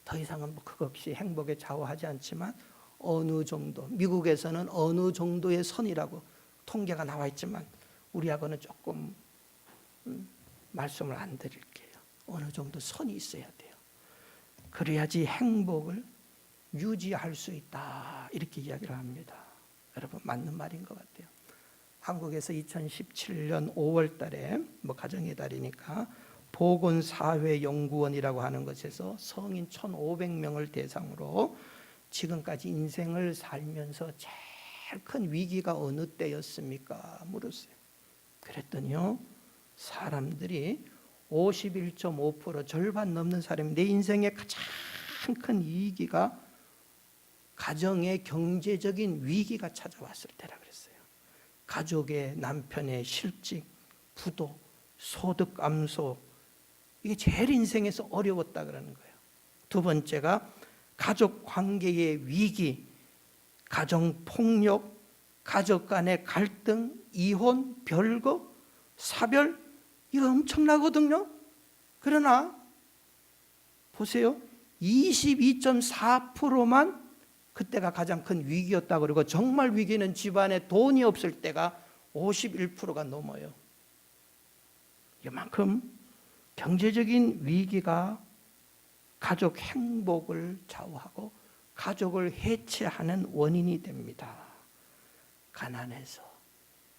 더 이상은 그것 없이 행복에 좌우하지 않지만, 어느 정도, 미국에서는 어느 정도의 선이라고 통계가 나와 있지만 우리하고는 조금 말씀을 안 드릴게요. 어느 정도 선이 있어야 돼요. 그래야지 행복을 유지할 수 있다, 이렇게 이야기를 합니다. 여러분, 맞는 말인 것 같아요. 한국에서 2017년 5월 달에 가정의 달이니까 보건사회연구원이라고 하는 것에서 성인 1,500명을 대상으로 지금까지 인생을 살면서 제일 큰 위기가 어느 때였습니까? 물었어요. 그랬더니요, 사람들이 51.5%, 절반 넘는 사람이 내 인생의 가장 큰 위기가 가정의 경제적인 위기가 찾아왔을 때라 그랬어요. 가족의, 남편의 실직, 부도, 소득 감소, 이게 제일 인생에서 어려웠다 그러는 거예요. 2번째가 가족 관계의 위기, 가정 폭력, 가족 간의 갈등, 이혼, 별거, 사별, 이거 엄청나거든요. 그러나 보세요, 22.4%만 그때가 가장 큰 위기였다고 그러고, 정말 위기는 집안에 돈이 없을 때가 51%가 넘어요. 이만큼 경제적인 위기가 가족 행복을 좌우하고 가족을 해체하는 원인이 됩니다. 가난해서,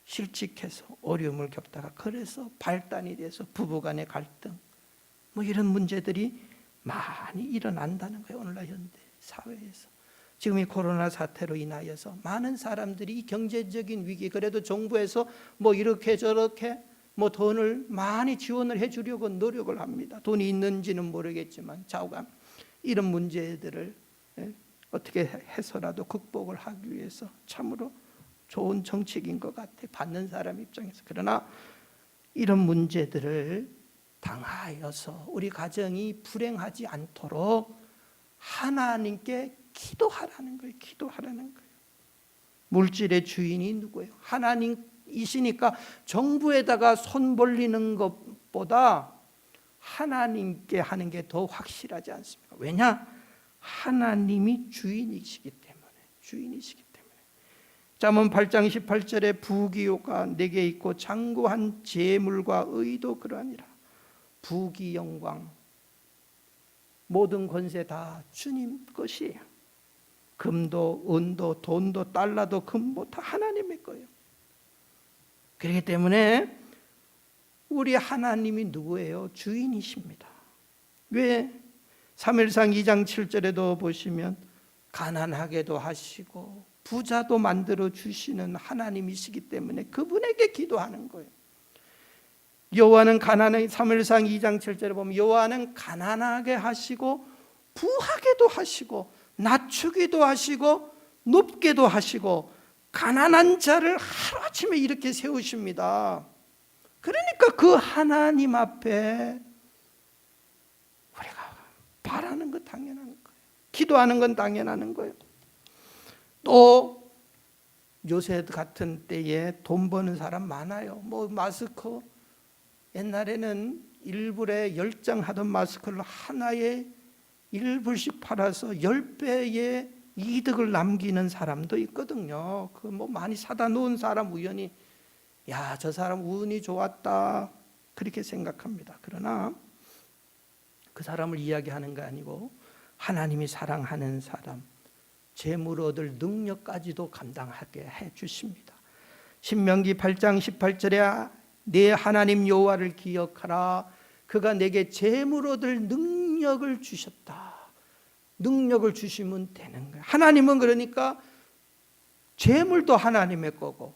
실직해서, 어려움을 겪다가, 그래서 발단이 돼서 부부간의 갈등, 이런 문제들이 많이 일어난다는 거예요. 오늘날 현대 사회에서. 지금 이 코로나 사태로 인하여서 많은 사람들이 이 경제적인 위기, 그래도 정부에서 이렇게 저렇게 돈을 많이 지원을 해주려고 노력을 합니다. 돈이 있는지는 모르겠지만 좌우감, 이런 문제들을 어떻게 해서라도 극복을 하기 위해서 참으로 좋은 정책인 것 같아요, 받는 사람 입장에서. 그러나 이런 문제들을 당하여서 우리 가정이 불행하지 않도록 하나님께 기도하라는 거예요. 기도하라는 거예요. 물질의 주인이 누구예요? 하나님이시니까 정부에다가 손 벌리는 것보다 하나님께 하는 게 더 확실하지 않습니까? 왜냐? 하나님이 주인이시기 때문에. 주인이시기 때문에. 잠언 8장 18절에 부귀요가 내게 있고 장구한 재물과 의도 그러하니라. 부귀 영광, 모든 권세 다 주님 것이에요. 금도 은도 돈도 달러도 금도 다 하나님의 거예요. 그렇기 때문에 우리 하나님이 누구예요? 주인이십니다. 왜? 사무엘상 2장 7절에도 보시면 가난하게도 하시고 부자도 만들어 주시는 하나님이시기 때문에 그분에게 기도하는 거예요. 여호와는 가난하게, 사무엘상 2장 7절에 보면 여호와는 가난하게 하시고 부하게도 하시고 낮추기도 하시고 높게도 하시고 가난한 자를 하루아침에 이렇게 세우십니다. 그러니까 그 하나님 앞에 우리가 바라는 거 당연한 거예요. 기도하는 건 당연한 거예요. 또 요새 같은 때에 돈 버는 사람 많아요. 마스크, 옛날에는 1불에 10장 하던 마스크를 하나에 1불씩 팔아서 10배의 이득을 남기는 사람도 있거든요. 많이 사다 놓은 사람 우연히 야, 저 사람 운이 좋았다 그렇게 생각합니다. 그러나 그 사람을 이야기하는 거 아니고 하나님이 사랑하는 사람, 재물 얻을 능력까지도 감당하게 해 주십니다. 신명기 8장 18절에 내 하나님 여호와를 기억하라. 그가 내게 재물 얻을 능력을 주셨다. 능력을 주시면 되는 거예요. 하나님은 그러니까 재물도 하나님의 거고,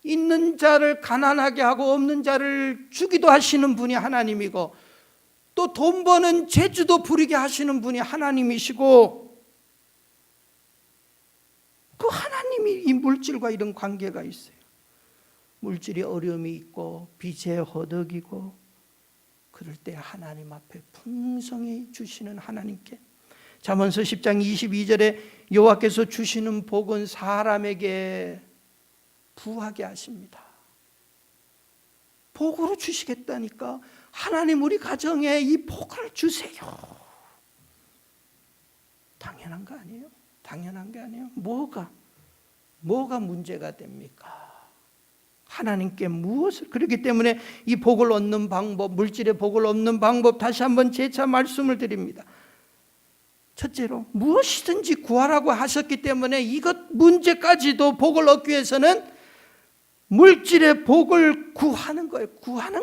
있는 자를 가난하게 하고 없는 자를 주기도 하시는 분이 하나님이고, 또 돈 버는 재주도 부리게 하시는 분이 하나님이시고, 그 하나님이 이 물질과 이런 관계가 있어요. 물질이 어려움이 있고 빚에 허덕이고 그럴 때 하나님 앞에 풍성히 주시는 하나님께, 잠언서 10장 22절에 여호와께서 주시는 복은 사람에게 부하게 하십니다. 복으로 주시겠다니까 하나님 우리 가정에 이 복을 주세요. 당연한 거 아니에요? 당연한 게 아니에요. 뭐가 문제가 됩니까? 하나님께 무엇을, 그렇기 때문에 이 복을 얻는 방법, 물질의 복을 얻는 방법 다시 한번 재차 말씀을 드립니다. 첫째로 무엇이든지 구하라고 하셨기 때문에 이것 문제까지도 복을 얻기 위해서는 물질의 복을 구하는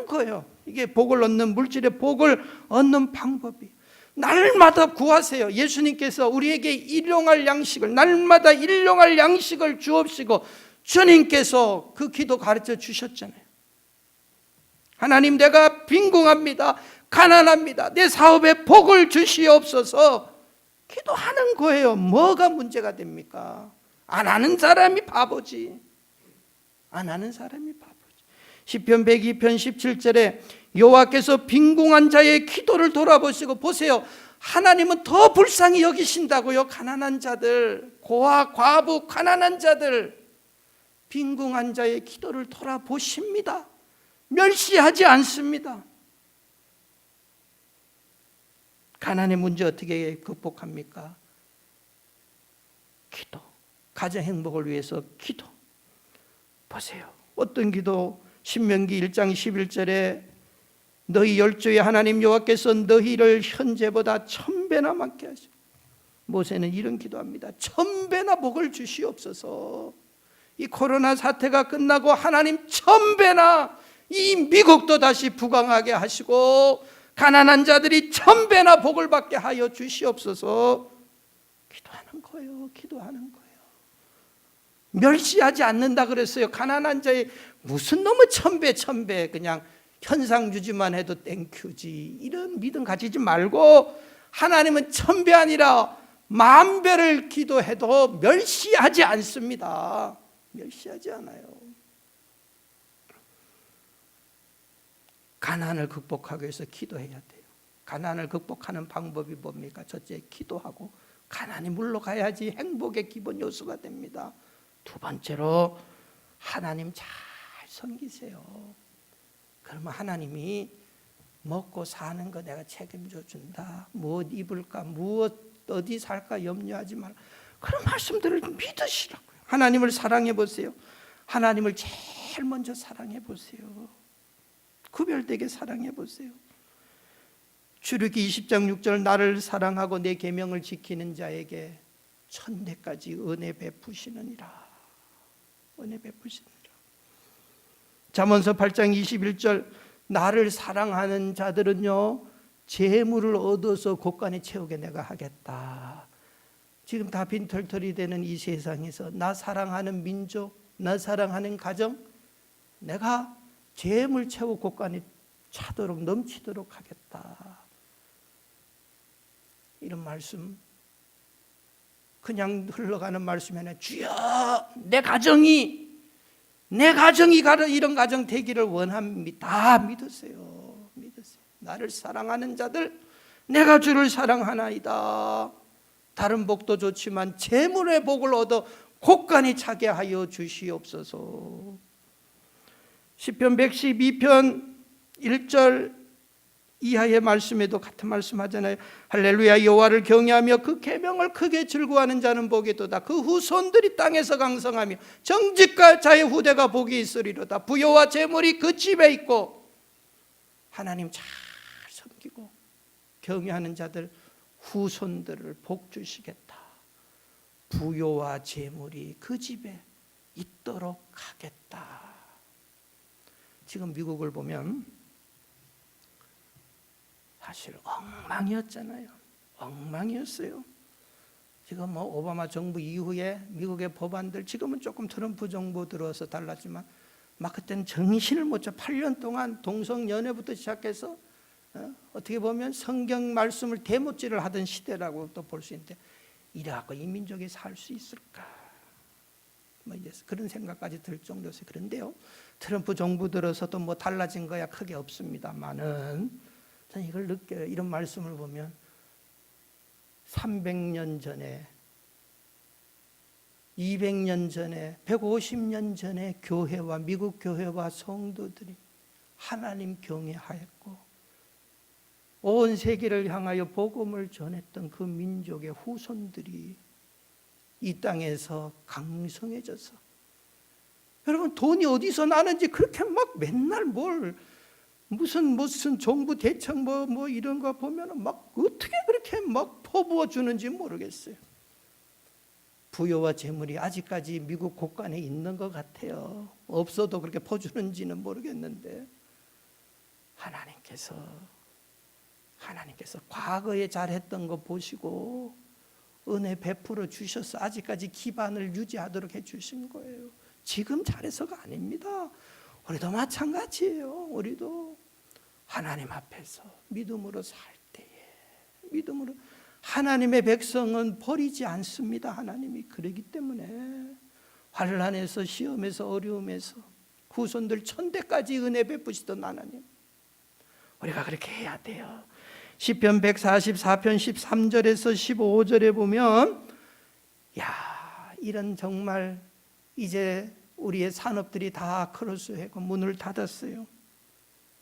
거예요. 이게 복을 얻는, 물질의 복을 얻는 방법이 날마다 구하세요. 예수님께서 우리에게 일용할 양식을, 날마다 일용할 양식을 주옵시고 주님께서 그 기도 가르쳐 주셨잖아요. 하나님, 내가 빈궁합니다. 가난합니다. 내 사업에 복을 주시옵소서. 기도하는 거예요. 뭐가 문제가 됩니까? 안 하는 사람이 바보지. 안 하는 사람이 바보지. 시편 102편 17절에 여호와께서 빈궁한 자의 기도를 돌아보시고, 보세요, 하나님은 더 불쌍히 여기신다고요. 가난한 자들, 고아, 과부, 가난한 자들, 빈궁한 자의 기도를 돌아보십니다. 멸시하지 않습니다. 가난의 문제 어떻게 극복합니까? 기도. 가정 행복을 위해서 기도. 보세요. 어떤 기도? 신명기 1장 11절에 너희 열조의 하나님 여호와께서 너희를 현재보다 1000배나 많게 하시고, 모세는 이런 기도합니다. 1000배나 복을 주시옵소서. 이 코로나 사태가 끝나고 하나님 1000배나 이 미국도 다시 부강하게 하시고 가난한 자들이 1000배나 복을 받게 하여 주시옵소서. 기도하는 거예요. 멸시하지 않는다 그랬어요. 가난한 자의 무슨 놈의 1000배 그냥 현상주지만 해도 땡큐지, 이런 믿음 가지지 말고 하나님은 1000배 아니라 10,000배를 기도해도 멸시하지 않습니다. 멸시하지 않아요. 가난을 극복하기 위해서 기도해야 돼요. 가난을 극복하는 방법이 뭡니까? 첫째, 기도하고 가난이 물러가야지 행복의 기본 요소가 됩니다. 두 번째로 하나님 잘 섬기세요. 그러면 하나님이 먹고 사는 거 내가 책임져 준다. 무엇 입을까, 무엇 어디 살까 염려하지 말라. 그런 말씀들을 믿으시라고요. 하나님을 사랑해 보세요. 하나님을 제일 먼저 사랑해 보세요. 구별되게 사랑해 보세요. 출애굽기 20장 6절 나를 사랑하고 내 계명을 지키는 자에게 천대까지 은혜 베푸시느니라. 은혜 베푸시느니라. 잠언서 8장 21절 나를 사랑하는 자들은요 재물을 얻어서 곳간에 채우게 내가 하겠다. 지금 다 빈털털이 되는 이 세상에서 나 사랑하는 민족, 나 사랑하는 가정, 내가 재물 채워 곳간에 차도록 넘치도록 하겠다. 이런 말씀 그냥 흘러가는 말씀이 아니라 주여 내 가정이 이런 가정 되기를 원합니다. 믿으세요. 나를 사랑하는 자들, 내가 주를 사랑하나이다. 다른 복도 좋지만 재물의 복을 얻어 곳간이 차게 하여 주시옵소서. 시편 112편 1절 이하의 말씀에도 같은 말씀하잖아요. 할렐루야. 여호와를 경외하며 그 계명을 크게 즐거워하는 자는 복이도다. 그 후손들이 땅에서 강성하며 정직과 자의 후대가 복이 있으리로다. 부요와 재물이 그 집에 있고. 하나님 잘 섬기고 경외하는 자들 후손들을 복 주시겠다. 부요와 재물이 그 집에 있도록 하겠다. 지금 미국을 보면 사실 엉망이었잖아요. 엉망이었어요. 지금 뭐 오바마 정부 이후에 미국의 법안들, 지금은 조금 트럼프 정부 들어서 달랐지만 막 그때는 정신을 못 차려 8년 동안 동성연애부터 시작해서 어떻게 보면 성경 말씀을 대못질을 하던 시대라고 또 볼 수 있는데, 이래갖고 이 민족이 살 수 있을까? 뭐 이제 그런 생각까지 들 정도였어요. 그런데요, 트럼프 정부 들어서도 뭐 달라진 거야 크게 없습니다만은 저는 이걸 느껴요. 이런 말씀을 보면 300년 전에, 200년 전에, 150년 전에 교회와 미국 교회와 성도들이 하나님 경외하였고 온 세계를 향하여 복음을 전했던 그 민족의 후손들이 이 땅에서 강성해져서, 여러분 돈이 어디서 나는지 그렇게 막 맨날 무슨 정부 대책 뭐 이런 거 보면은 막 어떻게 그렇게 막 퍼부어 주는지 모르겠어요. 부여와 재물이 아직까지 미국 곳간에 있는 것 같아요. 없어도 그렇게 퍼주는지는 모르겠는데, 하나님께서 과거에 잘했던 거 보시고 은혜 베풀어 주셔서 아직까지 기반을 유지하도록 해주신 거예요. 지금 잘해서가 아닙니다. 우리도 마찬가지예요. 우리도 하나님 앞에서 믿음으로 살 때에, 믿음으로, 하나님의 백성은 버리지 않습니다. 하나님이 그러기 때문에 환난에서, 시험에서, 어려움에서 후손들 천대까지 은혜 베푸시던 하나님, 우리가 그렇게 해야 돼요. 시편 144편 13절에서 15절에 보면, 야, 이런 정말 이제 우리의 산업들이 다 크로스하고 문을 닫았어요.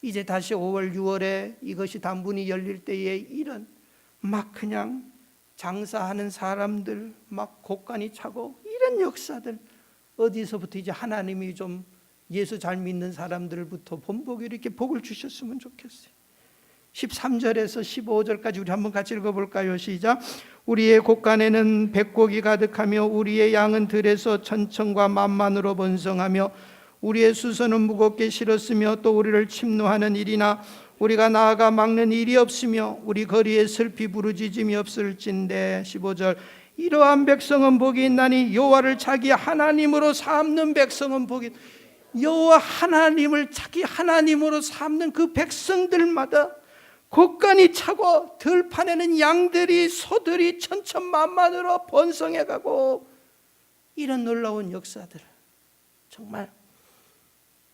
이제 다시 5월 6월에 이것이 다 문이 열릴 때에 이런 막 그냥 장사하는 사람들 막 곳간이 차고 이런 역사들, 어디서부터 이제 하나님이 좀 예수 잘 믿는 사람들부터 본보기 이렇게 복을 주셨으면 좋겠어요. 13절에서 15절까지 우리 한번 같이 읽어볼까요? 시작. 우리의 곳간에는 백곡이 가득하며 우리의 양은 들에서 천천과 만만으로 번성하며 우리의 수선은 무겁게 실었으며 또 우리를 침노하는 일이나 우리가 나아가 막는 일이 없으며 우리 거리에 슬피 부르짖음이 없을진데. 15절. 이러한 백성은 복이 있나니 여호와를 자기 하나님으로 삼는 백성은 복이, 여호와 하나님을 자기 하나님으로 삼는 그 백성들마다 곳간이 차고 들판에는 양들이, 소들이 천천만만으로 번성해가고, 이런 놀라운 역사들, 정말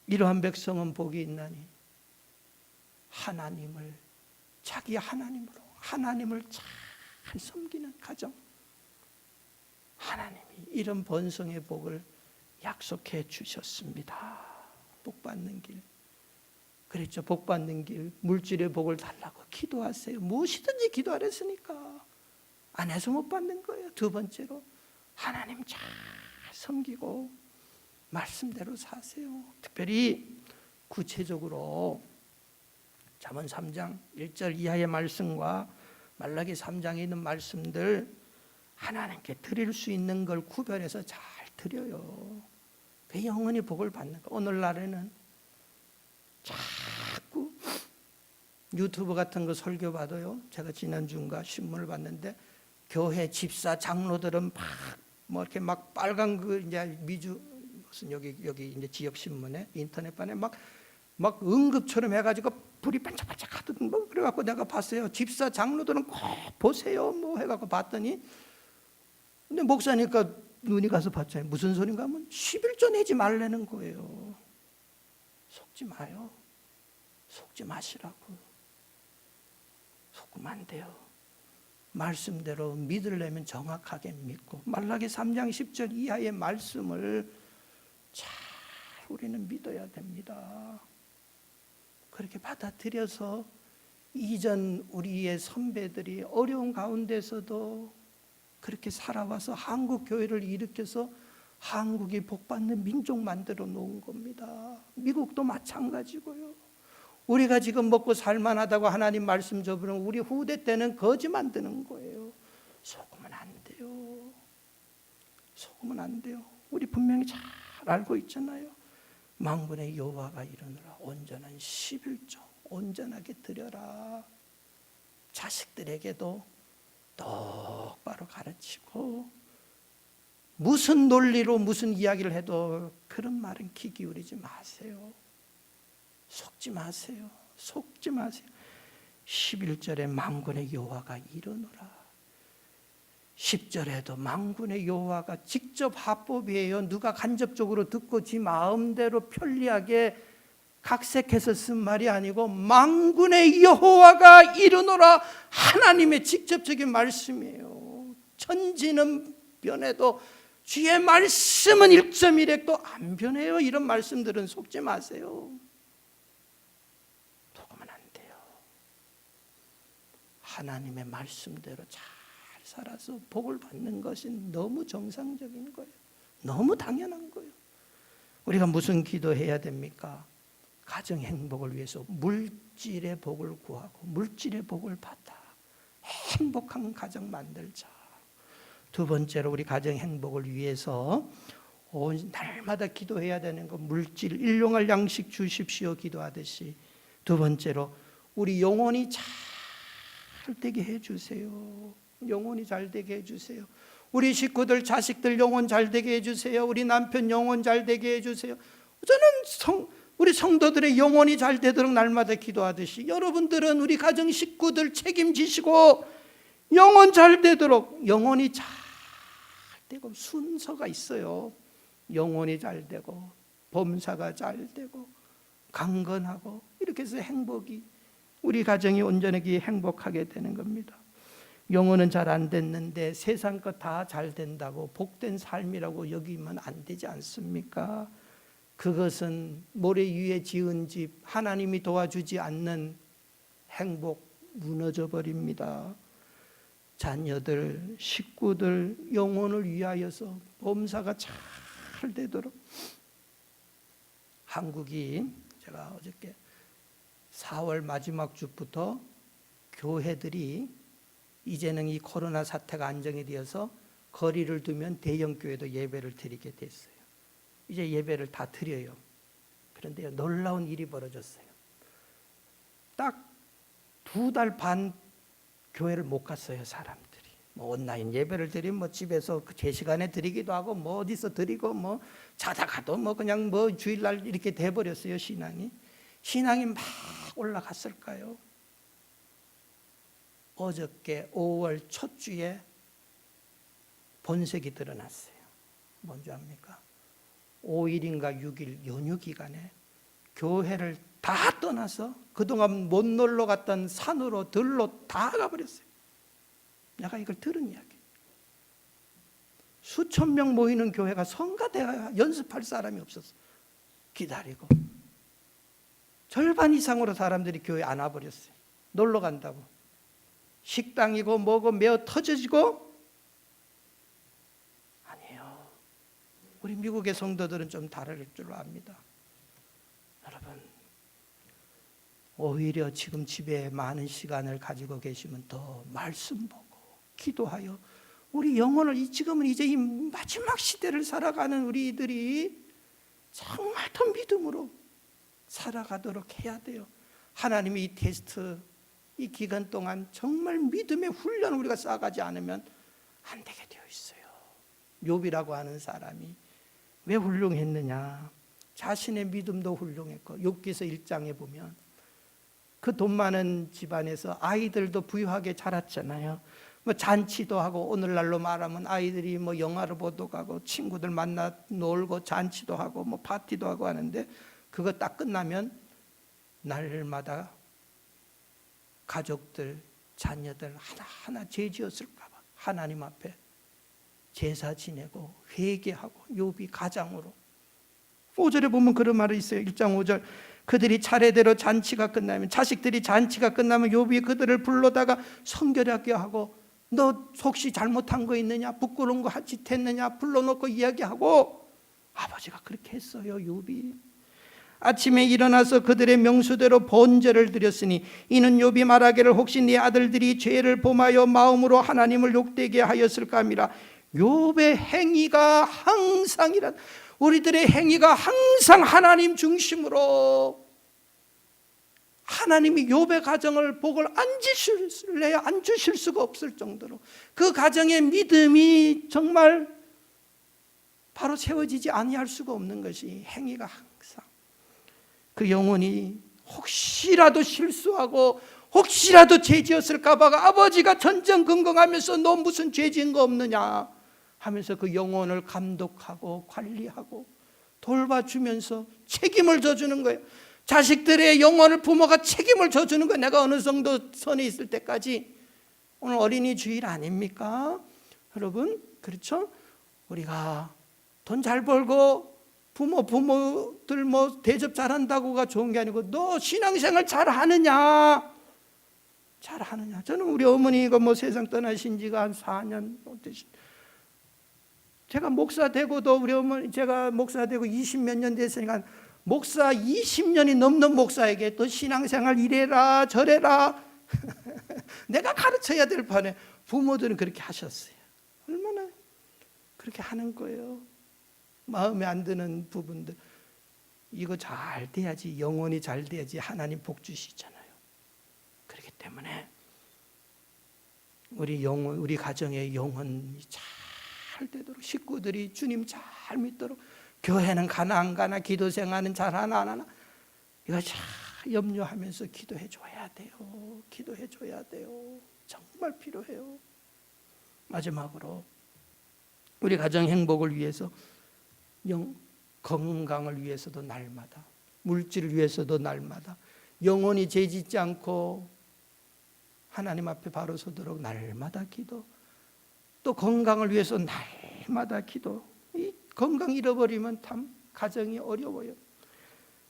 이러한 백성은 복이 있나니 하나님을 자기 하나님으로, 하나님을 잘 섬기는 가정, 하나님이 이런 번성의 복을 약속해 주셨습니다. 복 받는 길, 그랬죠. 복 받는 길, 물질의 복을 달라고 기도하세요. 무엇이든지 기도하랬으니까 안 해서 못 받는 거예요. 두 번째로 하나님 잘 섬기고 말씀대로 사세요. 특별히 구체적으로 잠언 3장 1절 이하의 말씀과 말라기 3장에 있는 말씀들, 하나님께 드릴 수 있는 걸 구별해서 잘 드려요. 그 영원히 복을 받는 거. 오늘날에는 자꾸 유튜브 같은 거 설교 봐도요, 제가 지난주인가 신문을 봤는데 교회 집사 장로들은 막 뭐 이렇게 막 빨간 그 이제 미주 무슨 여기 이제 지역 신문에 인터넷판에 막 응급처럼 해가지고 불이 반짝반짝 하던 뭐 그래갖고 내가 봤어요. 집사 장로들은 꼭 보세요 뭐 해갖고 봤더니, 근데 목사니까 눈이 가서 봤잖아요. 무슨 소린가 하면 11조 내지 말라는 거예요. 속지 마요. 속지 마시라고. 속으면 안 돼요. 말씀대로 믿으려면 정확하게 믿고, 말라기 3장 10절 이하의 말씀을 잘 우리는 믿어야 됩니다. 그렇게 받아들여서 이전 우리의 선배들이 어려운 가운데서도 그렇게 살아와서 한국 교회를 일으켜서 한국이 복받는 민족 만들어 놓은 겁니다. 미국도 마찬가지고요. 우리가 지금 먹고 살만하다고 하나님 말씀 접으면 우리 후대 때는 거지 만드는 거예요. 속으면 안 돼요. 속으면 안 돼요. 우리 분명히 잘 알고 있잖아요. 만군의 여호와가 이르노라 온전한 11조 온전하게 드려라. 자식들에게도 똑바로 가르치고 무슨 논리로 무슨 이야기를 해도 그런 말은 귀 기울이지 마세요. 속지 마세요. 속지 마세요. 11절에 만군의 여호와가 이르노라. 10절에도 만군의 여호와가 직접 합법이에요. 누가 간접적으로 듣고 지 마음대로 편리하게 각색해서 쓴 말이 아니고 만군의 여호와가 이르노라. 하나님의 직접적인 말씀이에요. 천지는 변해도 주의 말씀은 1.1핵도 안 변해요. 이런 말씀들은 속지 마세요. 속으면 안 돼요. 하나님의 말씀대로 잘 살아서 복을 받는 것이 너무 정상적인 거예요. 너무 당연한 거예요. 우리가 무슨 기도해야 됩니까? 가정 행복을 위해서 물질의 복을 구하고 물질의 복을 받아 행복한 가정 만들자. 두 번째로 우리 가정 행복을 위해서 날마다 기도해야 되는 거 물질 일용할 양식 주십시오 기도하듯이 두 번째로 우리 영혼이 잘 되게 해주세요. 영혼이 잘 되게 해주세요. 우리 식구들 자식들 영혼 잘 되게 해주세요. 우리 남편 영혼 잘 되게 해주세요. 저는 우리 성도들의 영혼이 잘 되도록 날마다 기도하듯이 여러분들은 우리 가정 식구들 책임지시고 영혼 잘 되도록 영혼이 잘 되고 순서가 있어요. 영혼이 잘 되고 범사가 잘 되고 강건하고 이렇게 해서 행복이 우리 가정이 온전하게 행복하게 되는 겁니다. 영혼은 잘 안 됐는데 세상 것 다 잘 된다고 복된 삶이라고 여기면 안 되지 않습니까? 그것은 모래 위에 지은 집 하나님이 도와주지 않는 행복 무너져 버립니다. 자녀들, 식구들 영혼을 위하여서 범사가 잘 되도록 한국이 제가 어저께 4월 마지막 주부터 교회들이 이제는 이 코로나 사태가 안정이 되어서 거리를 두면 대형 교회도 예배를 드리게 됐어요. 이제 예배를 다 드려요. 그런데 놀라운 일이 벌어졌어요. 딱 2달 반 교회를 못 갔어요. 사람들이 뭐 온라인 예배를 드리면 뭐 집에서 제 시간에 드리기도 하고 뭐 어디서 드리고 뭐 자다가도 뭐 그냥 뭐 주일날 이렇게 돼버렸어요. 신앙이 막 올라갔을까요? 어저께 5월 첫 주에 본색이 드러났어요. 뭔지 압니까? 5일인가 6일 연휴 기간에 교회를 다 떠나서 그동안 못 놀러 갔던 산으로 들로 다 가버렸어요. 내가 이걸 들은 이야기. 수천 명 모이는 교회가 성가대가 연습할 사람이 없었어. 기다리고 절반 이상으로 사람들이 교회 안 와버렸어요. 놀러 간다고. 식당이고 뭐고 매어 터져지고 아니에요. 우리 미국의 성도들은 좀 다를 줄 압니다. 여러분 오히려 지금 집에 많은 시간을 가지고 계시면 더 말씀 보고 기도하여 우리 영혼을 지금은 이제 이 마지막 시대를 살아가는 우리들이 정말 더 믿음으로 살아가도록 해야 돼요. 하나님이 이 테스트 이 기간 동안 정말 믿음의 훈련을 우리가 쌓아가지 않으면 안 되게 되어 있어요. 욥이라고 하는 사람이 왜 훌륭했느냐? 자신의 믿음도 훌륭했고 욥기서 1장에 보면 그 돈 많은 집안에서 아이들도 부유하게 자랐잖아요. 뭐 잔치도 하고 오늘날로 말하면 아이들이 뭐 영화를 보러 가고 친구들 만나 놀고 잔치도 하고 뭐 파티도 하고 하는데 그거 딱 끝나면 날마다 가족들, 자녀들 하나하나 죄 지었을까 봐 하나님 앞에 제사 지내고 회개하고 욥이 가장으로 5절에 보면 그런 말이 있어요. 1장 5절 그들이 차례대로 잔치가 끝나면, 자식들이 잔치가 끝나면 욥이 그들을 불러다가 성결하게 하고, 너 혹시 잘못한 거 있느냐, 부끄러운 거 짓 했느냐 불러놓고 이야기하고, 아버지가 그렇게 했어요. 욥이 아침에 일어나서 그들의 명수대로 번제를 드렸으니 이는 욥이 말하기를 혹시 네 아들들이 죄를 범하여 마음으로 하나님을 욕되게 하였을까 함이라. 욥의 행위가 항상이란, 우리들의 행위가 항상 하나님 중심으로, 하나님이 욥의 가정을 복을 안 주실 수가 없을 정도로 그 가정의 믿음이 정말 바로 세워지지 아니할 수가 없는 것이, 행위가 항상 그 영혼이 혹시라도 실수하고 혹시라도 죄 지었을까 봐 아버지가 전전긍긍하면서 너 무슨 죄 지은 거 없느냐 하면서 그 영혼을 감독하고 관리하고 돌봐주면서 책임을 져주는 거예요. 자식들의 영혼을 부모가 책임을 져주는 거예요. 내가 어느 정도 선에 있을 때까지. 오늘 어린이 주일 아닙니까? 여러분, 그렇죠? 우리가 돈 잘 벌고 부모들 뭐 대접 잘한다고가 좋은 게 아니고, 너 신앙생활 잘하느냐? 잘하느냐? 저는 우리 어머니가 뭐 세상 떠나신 지가 한 4년 제가 목사 되고도, 우리 어머니 제가 목사 되고 20몇 년 됐으니까 목사 20년이 넘는 목사에게 또 신앙생활 이래라 저래라 내가 가르쳐야 될 판에 부모들은 그렇게 하셨어요. 얼마나 그렇게 하는 거예요. 마음에 안 드는 부분들, 이거 잘 돼야지, 영혼이 잘 돼야지 하나님 복 주시잖아요. 그렇기 때문에 우리 가정의 영혼이 잘 되도록, 식구들이 주님 잘 믿도록, 교회는 가나 안 가나, 기도 생활은 잘하나 안 하나, 이거 잘 염려하면서 기도해 줘야 돼요. 기도해 줘야 돼요. 정말 필요해요. 마지막으로 우리 가정 행복을 위해서, 건강을 위해서도 날마다, 물질을 위해서도 날마다, 영혼이 죄짓지 않고 하나님 앞에 바로 서도록 날마다 기도, 또 건강을 위해서 날마다 기도. 이 건강 잃어버리면 참 가정이 어려워요.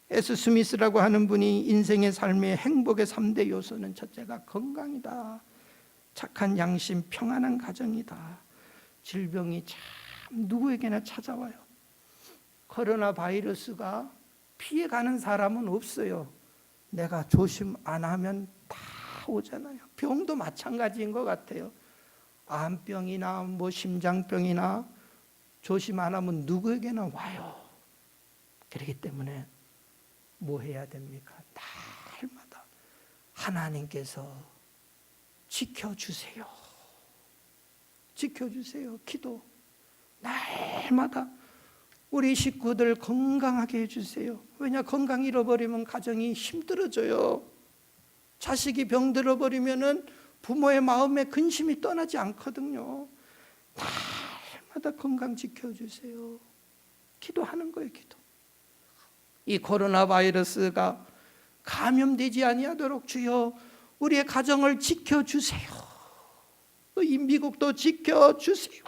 에스 스미스라고 하는 분이 인생의 삶의 행복의 3대 요소는 첫째가 건강이다, 착한 양심, 평안한 가정이다. 질병이 참 누구에게나 찾아와요. 코로나 바이러스가 피해가는 사람은 없어요. 내가 조심 안 하면 다 오잖아요. 병도 마찬가지인 것 같아요. 암병이나 뭐 심장병이나 조심 안 하면 누구에게나 와요. 그렇기 때문에 뭐 해야 됩니까? 날마다 하나님께서 지켜주세요. 지켜주세요. 기도 날마다 우리 식구들 건강하게 해주세요. 왜냐, 건강 잃어버리면 가정이 힘들어져요. 자식이 병들어 버리면은 부모의 마음에 근심이 떠나지 않거든요. 날마다 건강 지켜주세요. 기도하는 거예요. 기도. 이 코로나 바이러스가 감염되지 아니하도록 주여 우리의 가정을 지켜주세요. 또 이 미국도 지켜주세요.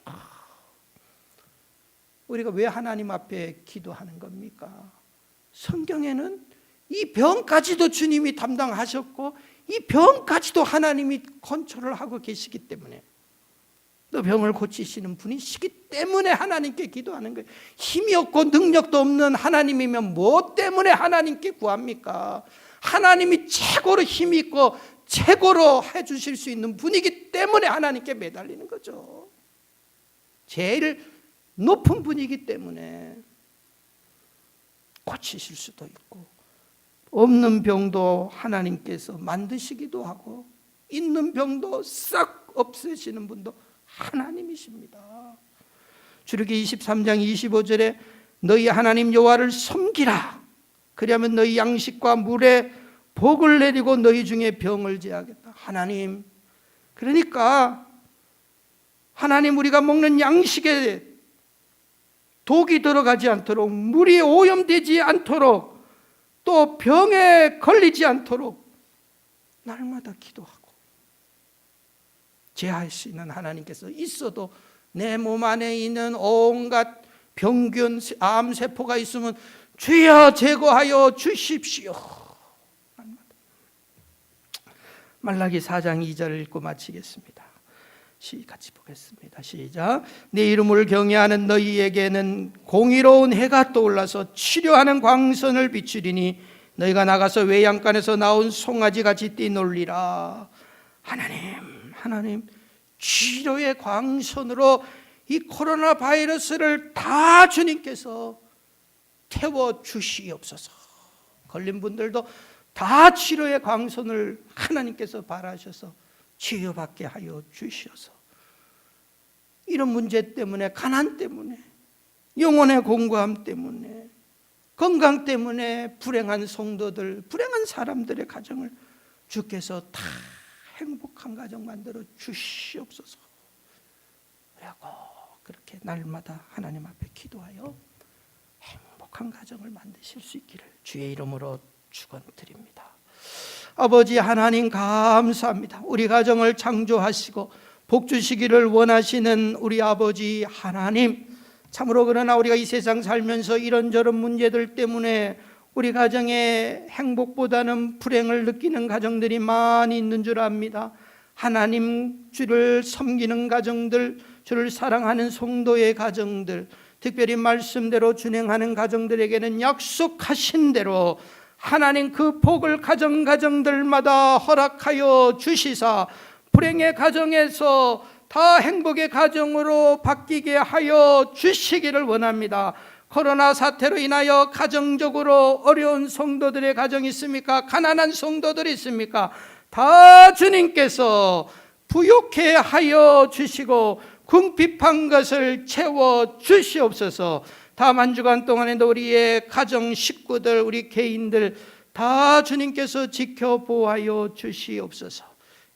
우리가 왜 하나님 앞에 기도하는 겁니까? 성경에는 이 병까지도 주님이 담당하셨고 이 병까지도 하나님이 컨트롤을 하고 계시기 때문에, 또 병을 고치시는 분이시기 때문에 하나님께 기도하는 거예요. 힘이 없고 능력도 없는 하나님이면 뭐 때문에 하나님께 구합니까? 하나님이 최고로 힘이 있고 최고로 해주실 수 있는 분이기 때문에 하나님께 매달리는 거죠. 제일 높은 분이기 때문에 고치실 수도 있고, 없는 병도 하나님께서 만드시기도 하고, 있는 병도 싹 없애시는 분도 하나님이십니다. 출애굽기 23장 25절에 너희 하나님 여호와를 섬기라. 그리하면 너희 양식과 물에 복을 내리고 너희 중에 병을 제하겠다. 하나님, 그러니까 하나님, 우리가 먹는 양식에 독이 들어가지 않도록, 물이 오염되지 않도록, 또 병에 걸리지 않도록 날마다 기도하고, 제할 수 있는 하나님께서 있어도 내 몸 안에 있는 온갖 병균, 암세포가 있으면 주여 제거하여 주십시오. 말라기 4장 2절 읽고 마치겠습니다. 같이 보겠습니다. 시작. 내 이름을 경외하는 너희에게는 공의로운 해가 떠올라서 치료하는 광선을 비추리니 너희가 나가서 외양간에서 나온 송아지같이 뛰놀리라. 하나님 치료의 광선으로 이 코로나 바이러스를 다 주님께서 태워 주시옵소서. 걸린 분들도 다 치료의 광선을 하나님께서 바라셔서 치유받게 하여 주셔서, 이런 문제 때문에, 가난 때문에, 영혼의 공고함 때문에, 건강 때문에 불행한 성도들, 불행한 사람들의 가정을 주께서 다 행복한 가정 만들어 주시옵소서. 그리고 그렇게 날마다 하나님 앞에 기도하여 행복한 가정을 만드실 수 있기를 주의 이름으로 축원드립니다. 아버지 하나님 감사합니다. 우리 가정을 창조하시고 복 주시기를 원하시는 우리 아버지 하나님, 참으로 그러나 우리가 이 세상 살면서 이런저런 문제들 때문에 우리 가정의 행복보다는 불행을 느끼는 가정들이 많이 있는 줄 압니다. 하나님, 주를 섬기는 가정들, 주를 사랑하는 성도의 가정들, 특별히 말씀대로 준행하는 가정들에게는 약속하신 대로 하나님 그 복을 가정들마다 허락하여 주시사 불행의 가정에서 다 행복의 가정으로 바뀌게 하여 주시기를 원합니다. 코로나 사태로 인하여 가정적으로 어려운 성도들의 가정이 있습니까? 가난한 성도들이 있습니까? 다 주님께서 부욕해 하여 주시고 궁핍한 것을 채워 주시옵소서. 다음 한 주간 동안에도 우리의 가정 식구들, 우리 개인들 다 주님께서 지켜보아여 주시옵소서.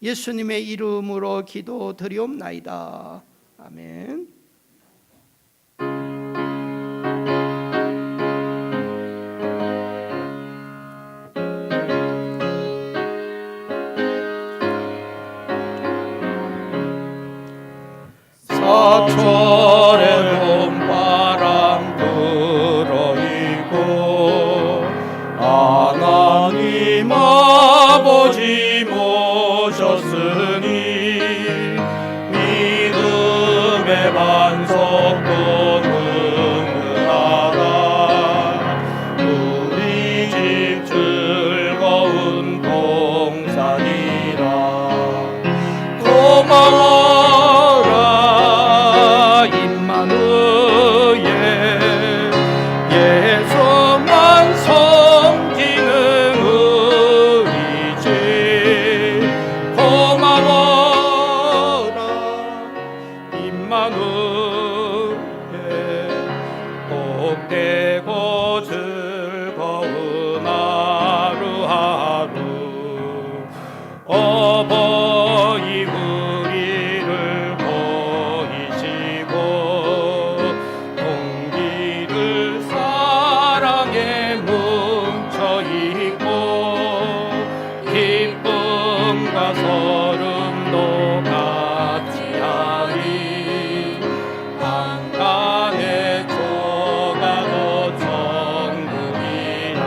예수님의 이름으로 기도드리옵나이다. 아멘. 사철의 봄바람 불어이고 하나님 아버지 모셨으니 믿음의 반석도 든든하다. 우리 집 즐거운 동산이라. 고마워 복되고 즐거운 하루하루. 어버이 우리를 보이시고 동기를 사랑에 뭉쳐있고 기쁨과 서름도 같이 하리. 한간에 조가도 천국이라.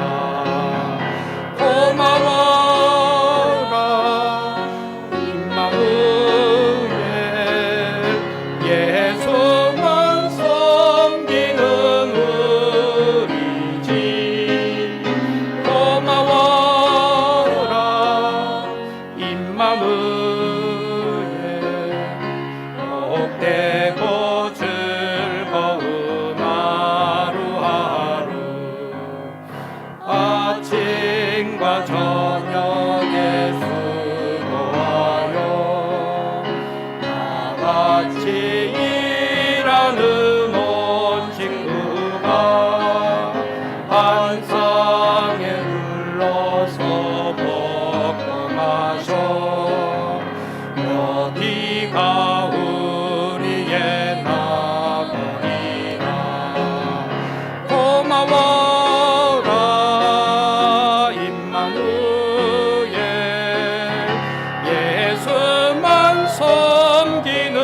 고마워라 임마누엘. 예수만 섬기는 우리 집. 고마워라 임마누엘. 복되고 즐거운 하루하루. 아침과 저녁에 수고하여 다같이 일하는 온 친구가 한 상에 눌러서 먹고 마셔. 여기가 우리의 나거리라. 고마워라 임마누엘. 예수만 섬기는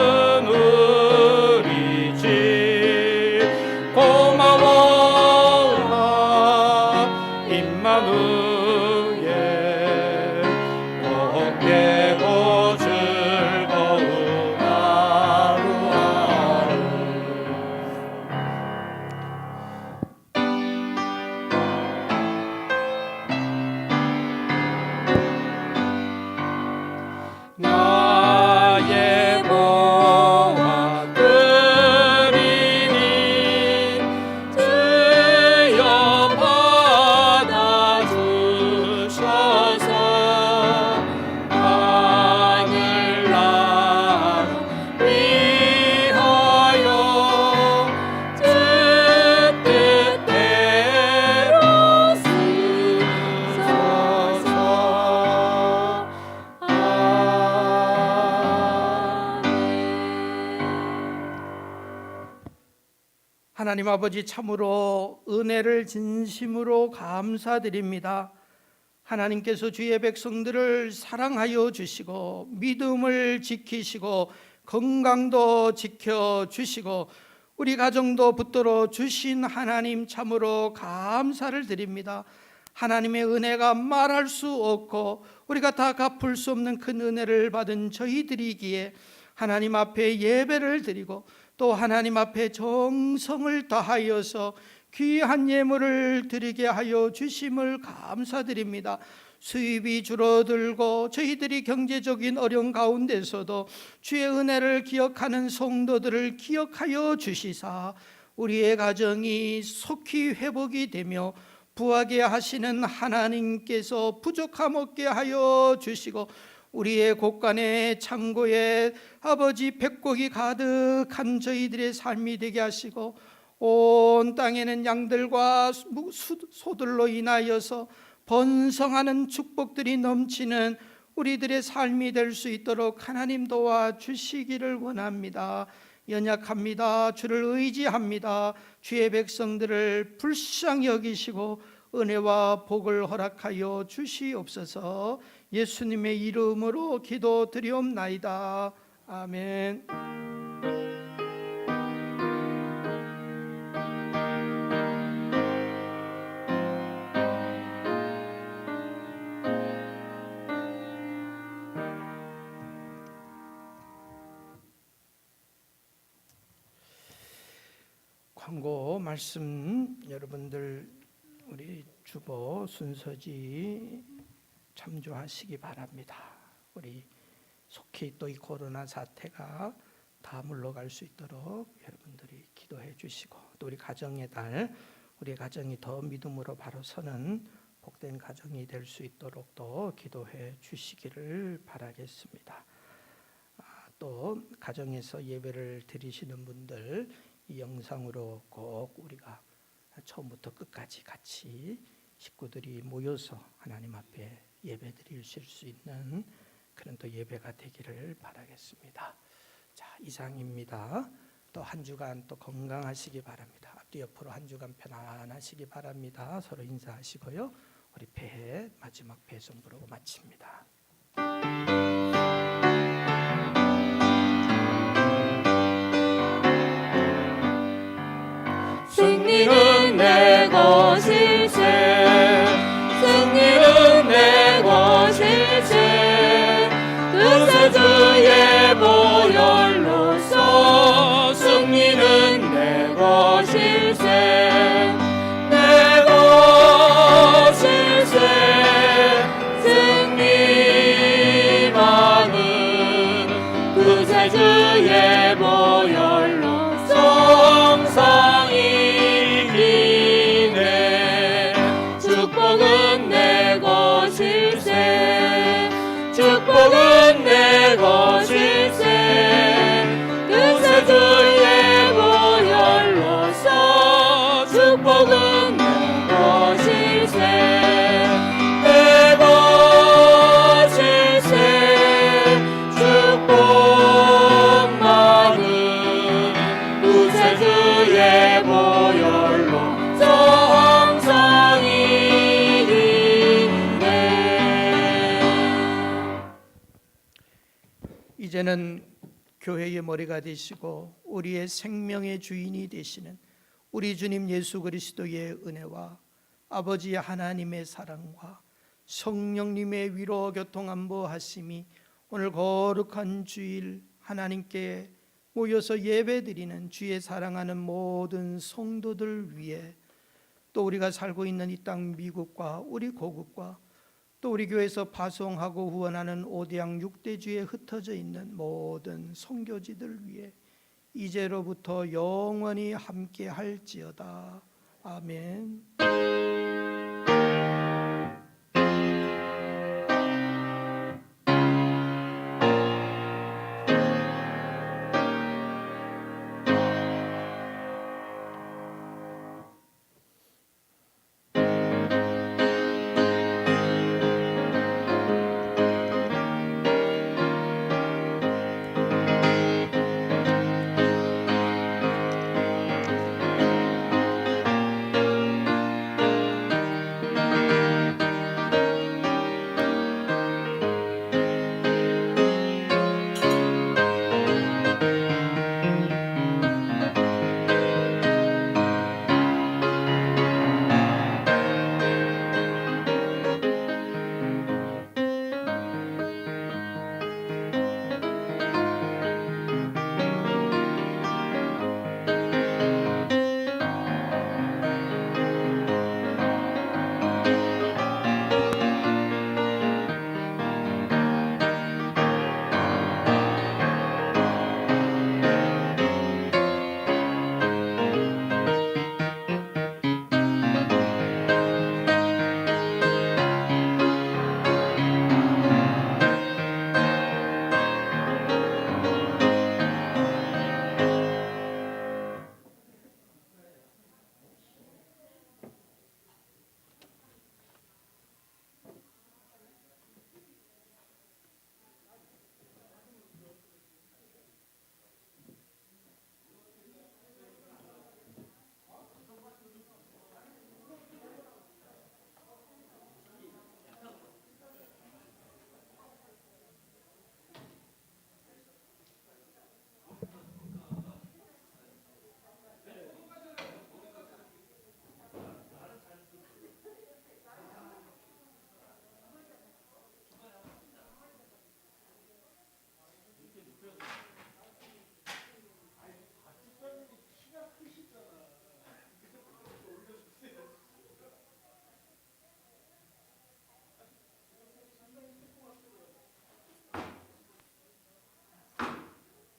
하나님 아버지, 참으로 은혜를 진심으로 감사드립니다. 하나님께서 주의 백성들을 사랑하여 주시고 믿음을 지키시고 건강도 지켜주시고 우리 가정도 붙들어 주신 하나님, 참으로 감사를 드립니다. 하나님의 은혜가 말할 수 없고 우리가 다 갚을 수 없는 큰 은혜를 받은 저희들이기에 하나님 앞에 예배를 드리고 또 하나님 앞에 정성을 다하여서 귀한 예물을 드리게 하여 주심을 감사드립니다. 수입이 줄어들고 저희들이 경제적인 어려움 가운데서도 주의 은혜를 기억하는 성도들을 기억하여 주시사 우리의 가정이 속히 회복이 되며 부하게 하시는 하나님께서 부족함 없게 하여 주시고 우리의 곳간에 창고에 아버지 백곡이 가득한 저희들의 삶이 되게 하시고 온 땅에는 양들과 소들로 인하여서 번성하는 축복들이 넘치는 우리들의 삶이 될 수 있도록 하나님 도와주시기를 원합니다. 연약합니다. 주를 의지합니다. 주의 백성들을 불쌍히 여기시고 은혜와 복을 허락하여 주시옵소서. 예수님의 이름으로 기도드리옵나이다. 아멘. 광고 말씀, 여러분들 우리 주보 순서지 참조하시기 바랍니다. 우리 속히 또 이 코로나 사태가 다 물러갈 수 있도록 여러분들이 기도해 주시고 또 우리 가정의 달, 우리 가정이 더 믿음으로 바로 서는 복된 가정이 될 수 있도록 또 기도해 주시기를 바라겠습니다. 또 가정에서 예배를 드리시는 분들 이 영상으로 꼭 우리가 처음부터 끝까지 같이 식구들이 모여서 하나님 앞에 예배 드리실 수 있는 그런 또 예배가 되기를 바라겠습니다. 자, 이상입니다. 또 한 주간 또 건강하시기 바랍니다. 앞뒤 옆으로 한 주간 편안하시기 바랍니다. 서로 인사하시고요. 우리 배회 마지막 배송 부르고 마칩니다. 승리는 내 것일세, 승리는 내 것일세. 그새 주의 보혈로서 승리는 내 것일세, 내 것일세. 승리만은 그새 주의 보혈로서 축복은 내 것일세, 축복은 내 것일세. 그새 주의 보혈로서 축복은 내 것일세, 내 것일세. 축복만은 그새 주의 보혈로서 이제는 교회의 머리가 되시고 우리의 생명의 주인이 되시는 우리 주님 예수 그리스도의 은혜와 아버지 하나님의 사랑과 성령님의 위로 교통안보하심이 오늘 거룩한 주일 하나님께 모여서 예배드리는 주의 사랑하는 모든 성도들 위해 또 우리가 살고 있는 이 땅 미국과 우리 고국과 또 우리 교회에서 파송하고 후원하는 5대양 6대주에 흩어져 있는 모든 선교지들 위해 이제로부터 영원히 함께 할지어다. 아멘.